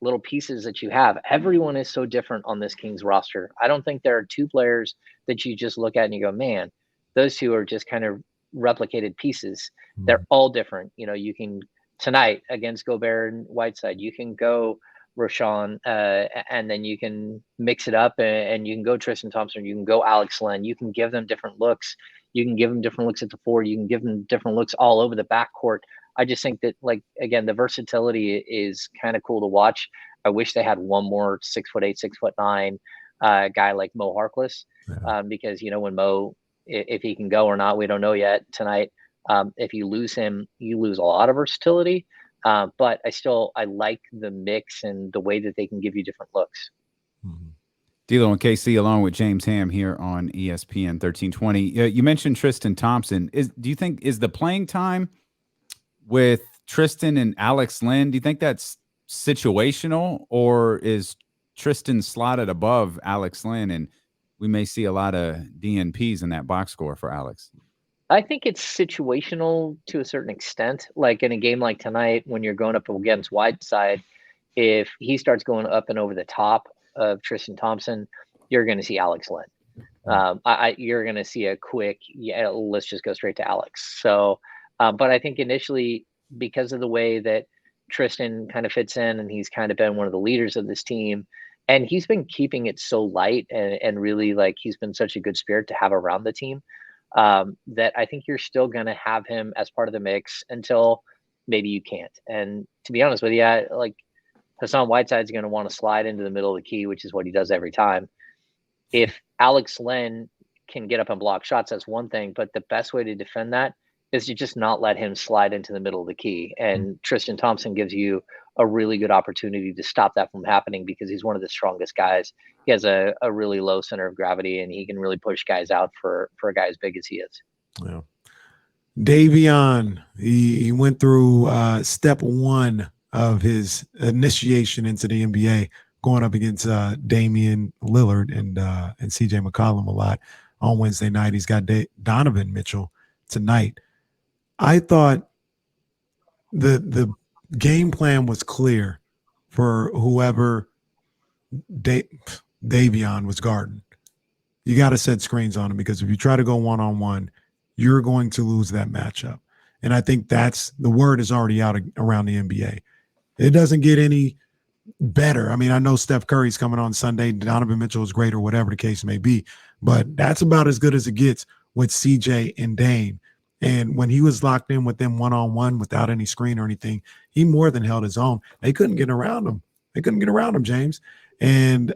little pieces that you have. Everyone is so different on this Kings roster. I don't think there are 2 players that you just look at and you go, man, those 2 are just kind of replicated pieces. They're all different. You can tonight against Gobert and Whiteside, you can go Richaun, and then you can mix it up, and you can go Tristan Thompson, you can go Alex Len. You can give them different looks. You can give them different looks at the 4. You can give them different looks all over the backcourt. I just think that, like, again, the versatility is kind of cool to watch. I wish they had one more 6'8", 6'9" guy like Mo Harkless, because, you know, when Mo, if he can go or not, we don't know yet tonight. If you lose him, you lose a lot of versatility. But I like the mix and the way that they can give you different looks. Mm-hmm. D'Lo and KC along with James Ham here on ESPN 1320. You mentioned Tristan Thompson. Do you think is the playing time with Tristan and Alex Len, do you think that's situational, or is Tristan slotted above Alex Len and we may see a lot of DNPs in that box score for Alex? I think it's situational to a certain extent. Like in a game like tonight, when you're going up against Whiteside, if he starts going up and over the top of Tristan Thompson, you're going to see Alex Len. You're going to see a quick, let's just go straight to Alex. So, but I think initially, because of the way that Tristan kind of fits in, and he's kind of been one of the leaders of this team, and he's been keeping it so light and really, like, he's been such a good spirit to have around the team, that I think you're still going to have him as part of the mix until maybe you can't. And to be honest with you, like, Hassan Whiteside's going to want to slide into the middle of the key, which is what he does every time. If Alex Len can get up and block shots, that's one thing. But the best way to defend that is to just not let him slide into the middle of the key. And Tristan Thompson gives you a really good opportunity to stop that from happening, because he's one of the strongest guys. He has a really low center of gravity, and he can really push guys out for a guy as big as he is. Yeah. Davion, he went through step one of his initiation into the NBA, going up against Damian Lillard and CJ McCollum a lot on Wednesday night. He's got Donovan Mitchell tonight. I thought the game plan was clear for whoever Davion was guarding. You got to set screens on him, because if you try to go one-on-one, you're going to lose that matchup. And I think that's the word is already out around the NBA. It doesn't get any better. I mean, I know Steph Curry's coming on Sunday. Donovan Mitchell is great, or whatever the case may be. But that's about as good as it gets with CJ and Dame. And when he was locked in with them one-on-one without any screen or anything, he more than held his own. They couldn't get around him. James. And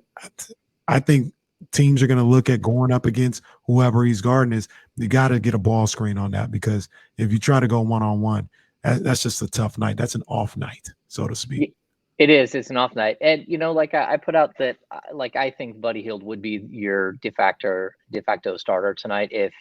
I think teams are going to look at going up against whoever he's guarding is, you got to get a ball screen on that, because if you try to go one-on-one, that's just a tough night. That's an off night, so to speak. It is. It's an off night. And, you know, like I put out that, like, I think Buddy Hield would be your de facto starter tonight if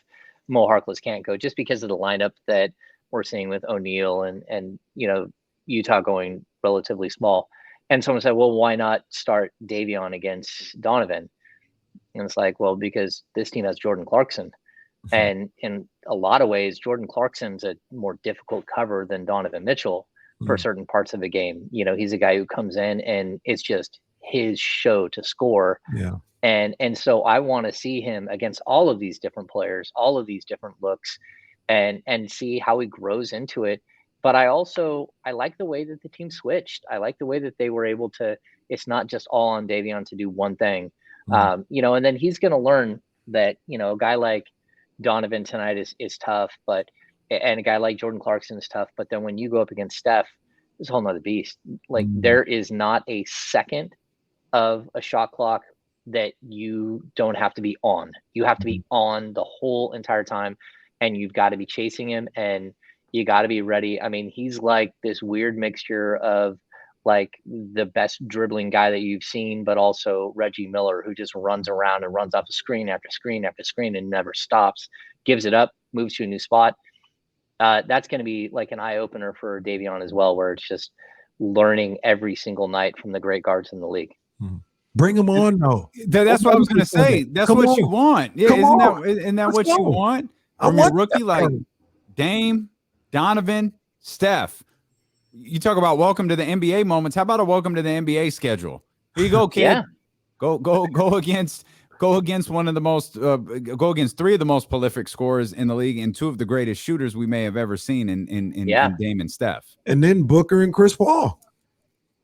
Mo Harkless can't go, just because of the lineup that we're seeing with O'Neal and you know, Utah going relatively small. And someone said, well, why not start Davion against Donovan? And it's like, well, because this team has Jordan Clarkson. And in a lot of ways, Jordan Clarkson's a more difficult cover than Donovan Mitchell for certain parts of the game. You know, he's a guy who comes in and it's just his show to score. Yeah. And so I want to see him against all of these different players, all of these different looks, and see how he grows into it. But I like the way that the team switched. I like the way that they were able to, it's not just all on Davion to do one thing. You know, and then he's going to learn that, you know, a guy like Donovan tonight is tough, and a guy like Jordan Clarkson is tough. But then when you go up against Steph, it's a whole nother beast. Like, there is not a second of a shot clock that you don't have to be on. You have to be on the whole entire time, and you've got to be chasing him, and you got to be ready. I mean, he's like this weird mixture of, like, the best dribbling guy that you've seen, but also Reggie Miller, who just runs around and runs off the screen after screen after screen and never stops, gives it up, moves to a new spot. That's going to be like an eye opener for Davion as well, where it's just learning every single night from the great guards in the league. Bring him on, though. That's what I was going to say. That's what you want. Yeah, isn't that what you want from a rookie like Dame, Donovan, Steph? You talk about welcome to the NBA moments. How about a welcome to the NBA schedule? Here you go, kid. Yeah. Go against one of the most go against three of the most prolific scorers in the league and two of the greatest shooters we may have ever seen in Dame and Steph. And then Booker and Chris Paul.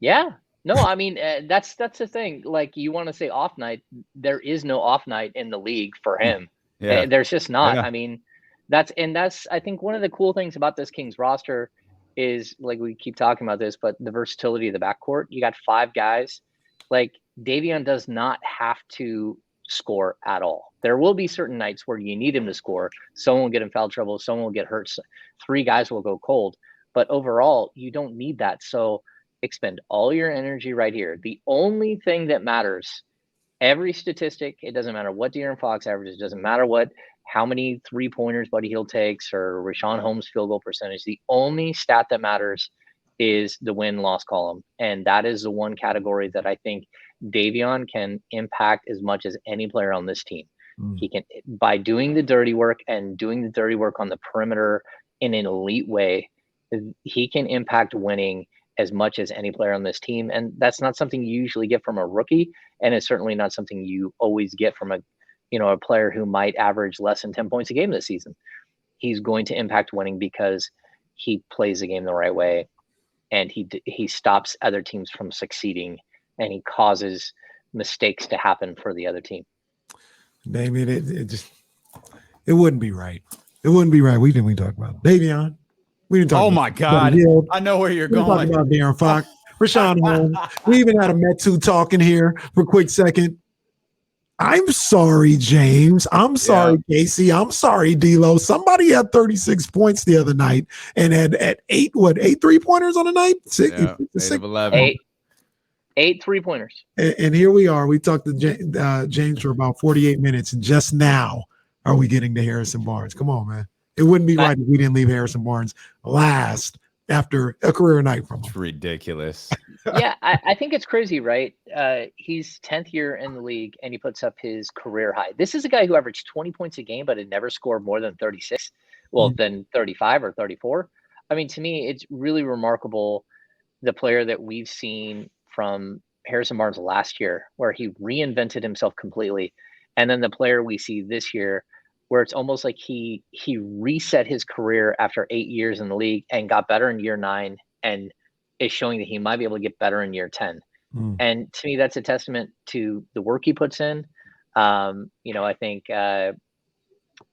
Yeah. No, I mean, that's the thing. Like, you want to say off night, there is no off night in the league for him. There's just not. I mean, that's I think one of the cool things about this Kings roster is, like, we keep talking about this, but the versatility of the backcourt. You got 5 guys. Like, Davion does not have to score at all. There will be certain nights where you need him to score. Someone will get in foul trouble. Someone will get hurt. 3 guys will go cold. But overall, you don't need that. So expend all your energy right here. The only thing that matters, every statistic, it doesn't matter what De'Aaron Fox averages, it doesn't matter how many 3-pointers Buddy Hield takes or Rashawn Holmes field goal percentage. The only stat that matters is the win-loss column. And that is the one category that I think Davion can impact as much as any player on this team. He can, by doing the dirty work and doing the dirty work on the perimeter in an elite way, he can impact winning as much as any player on this team. And that's not something you usually get from a rookie. And it's certainly not something you always get from a player who might average less than 10 points a game this season. He's going to impact winning because he plays the game the right way, and he stops other teams from succeeding, and he causes mistakes to happen for the other team. Damien, it wouldn't be right. It wouldn't be right. We didn't talk about Davion. We didn't talk. Oh my God! I know where you're going. Talk about De'Aaron Fox, Rashawn Holmes. We even had a Metu talking here for a quick second. I'm sorry, James. I'm sorry, Casey. I'm sorry, D'Lo. Somebody had 36 points the other night and had 8 3-pointers on the night? 6 of 11. 8 3-pointers. And here we are. We talked to James for about 48 minutes. And just now are we getting to Harrison Barnes. Come on, man. It wouldn't be right if we didn't leave Harrison Barnes last after a career night from him. It's ridiculous. Yeah, I think it's crazy, right? He's 10th year in the league, and he puts up his career high. This is a guy who averaged 20 points a game, but had never scored more than 36. Well, than 35 or 34. I mean, to me, it's really remarkable, the player that we've seen from Harrison Barnes last year, where he reinvented himself completely. And then the player we see this year, where it's almost like he reset his career after 8 years in the league and got better in year 9 and is showing that he might be able to get better in year 10. And to me, that's a testament to the work he puts in. I think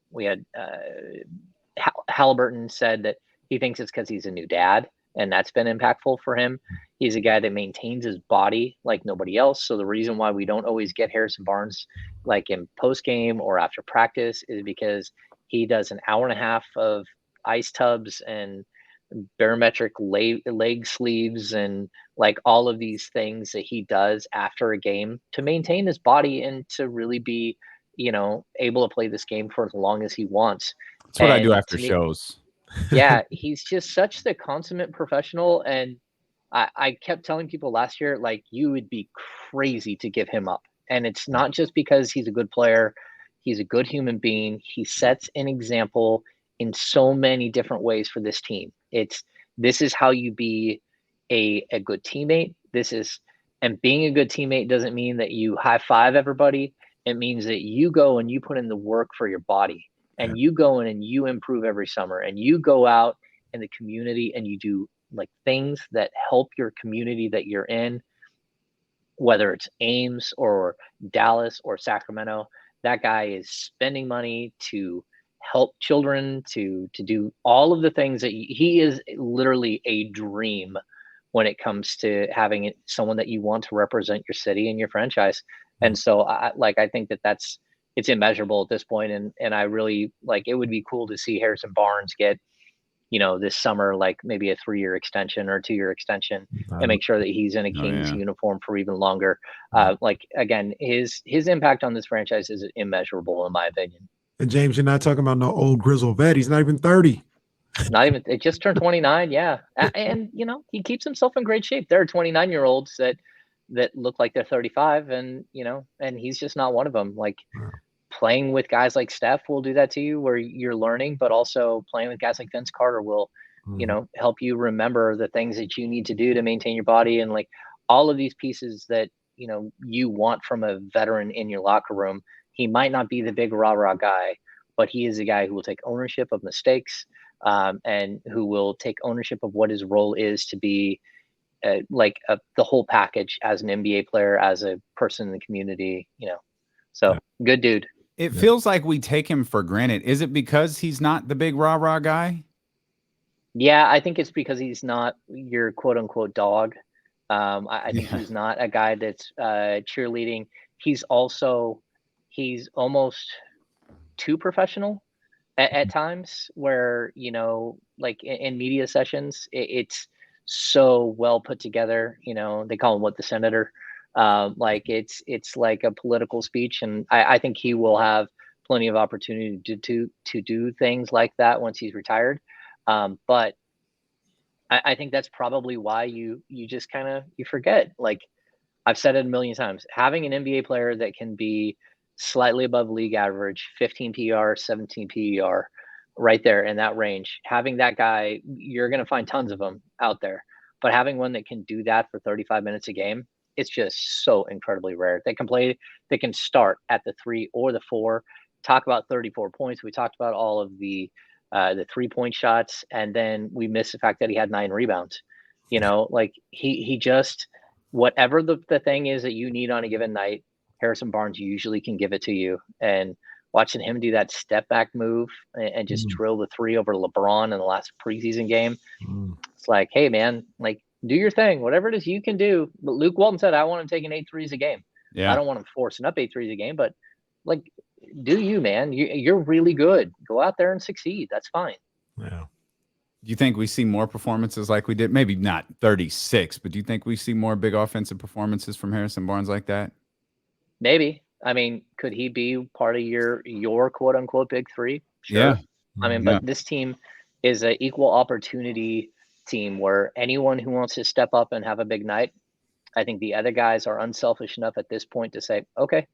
we had Halliburton said that he thinks it's because he's a new dad, and that's been impactful for him. He's a guy that maintains his body like nobody else. So the reason why we don't always get Harrison Barnes like in post game or after practice is because he does an hour and a half of ice tubs and barometric leg sleeves and like all of these things that he does after a game to maintain his body and to really be, able to play this game for as long as he wants. That's what I do after shows. Yeah, he's just such the consummate professional. And I kept telling people last year, like, you would be crazy to give him up. And it's not just because he's a good player. He's a good human being. He sets an example in so many different ways for this team. This is how you be a good teammate. And being a good teammate doesn't mean that you high five everybody. It means that you go and you put in the work for your body, and you go in and you improve every summer, and you go out in the community and you do like things that help your community that you're in, whether it's Ames or Dallas or Sacramento. That guy is spending money to help children, to do all of the things that he is literally a dream when it comes to having someone that you want to represent your city and your franchise. And so I think it's immeasurable at this point. And I really it would be cool to see Harrison Barnes get, this summer, like maybe a 3-year extension or 2-year extension, and make sure that he's in a Kings uniform for even longer. Again, his impact on this franchise is immeasurable in my opinion. And James, you're not talking about no old grizzled vet. He's not even 30. It just turned 29. Yeah. And, he keeps himself in great shape. There are 29-year-olds that look like they're 35 and, and he's just not one of them. Like playing with guys like Steph will do that to you where you're learning, but also playing with guys like Vince Carter will, help you remember the things that you need to do to maintain your body. And like all of these pieces that, you want from a veteran in your locker room. He might not be the big rah-rah guy, but he is a guy who will take ownership of mistakes and who will take ownership of what his role is to be the whole package as an NBA player, as a person in the community, So good dude. It feels like we take him for granted. Is it because he's not the big rah-rah guy? Yeah, I think it's because he's not your quote unquote dog. I think he's not a guy that's cheerleading. He's almost too professional at times where, like in media sessions, it's so well put together. They call him the senator. Like it's like a political speech. And I think he will have plenty of opportunity to do things like that once he's retired. But I think that's probably why you just you forget. Like I've said it a million times, having an NBA player that can be slightly above league average, 15 PER, 17 PER, right there in that range. Having that guy, you're going to find tons of them out there. But having one that can do that for 35 minutes a game, it's just so incredibly rare. They can start at the 3 or the 4, talk about 34 points. We talked about all of the 3-point shots, and then we missed the fact that he had 9 rebounds. Like he just, whatever the thing is that you need on a given night, Harrison Barnes usually can give it to you. And watching him do that step back move and just drill the 3 over LeBron in the last preseason game, it's like, hey man, like do your thing, whatever it is you can do. But Luke Walton said, I want him taking 8 threes a game. Yeah. I don't want him forcing up 8 threes a game, but like, do you, man? You're really good. Go out there and succeed. That's fine. Yeah. Do you think we see more performances like we did? Maybe not 36, but do you think we see more big offensive performances from Harrison Barnes like that? Maybe. I mean, could he be part of your quote unquote big 3? Sure. Yeah. I mean, but this team is an equal opportunity team where anyone who wants to step up and have a big night, I think the other guys are unselfish enough at this point to say, okay,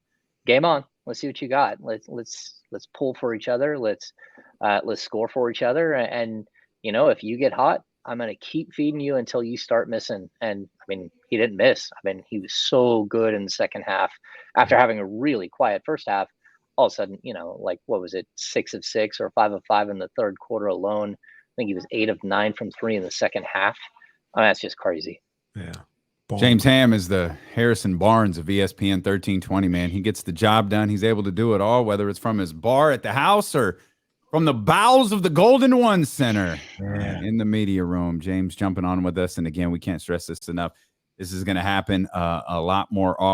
game on. Let's see what you got. Let's pull for each other. Let's score for each other. And if you get hot, I'm going to keep feeding you until you start missing. And I mean, he didn't miss. I mean, he was so good in the second half after having a really quiet first half. All of a sudden, like what was it? 6 of 6 or 5 of 5 in the third quarter alone. I think he was 8 of 9 from 3 in the second half. I mean, that's just crazy. Yeah. James Ham is the Harrison Barnes of ESPN 1320, man. He gets the job done. He's able to do it all, whether it's from his bar at the house or from the bowels of the Golden One Center in the media room. James jumping on with us. And again, we can't stress this enough. This is going to happen a lot more often.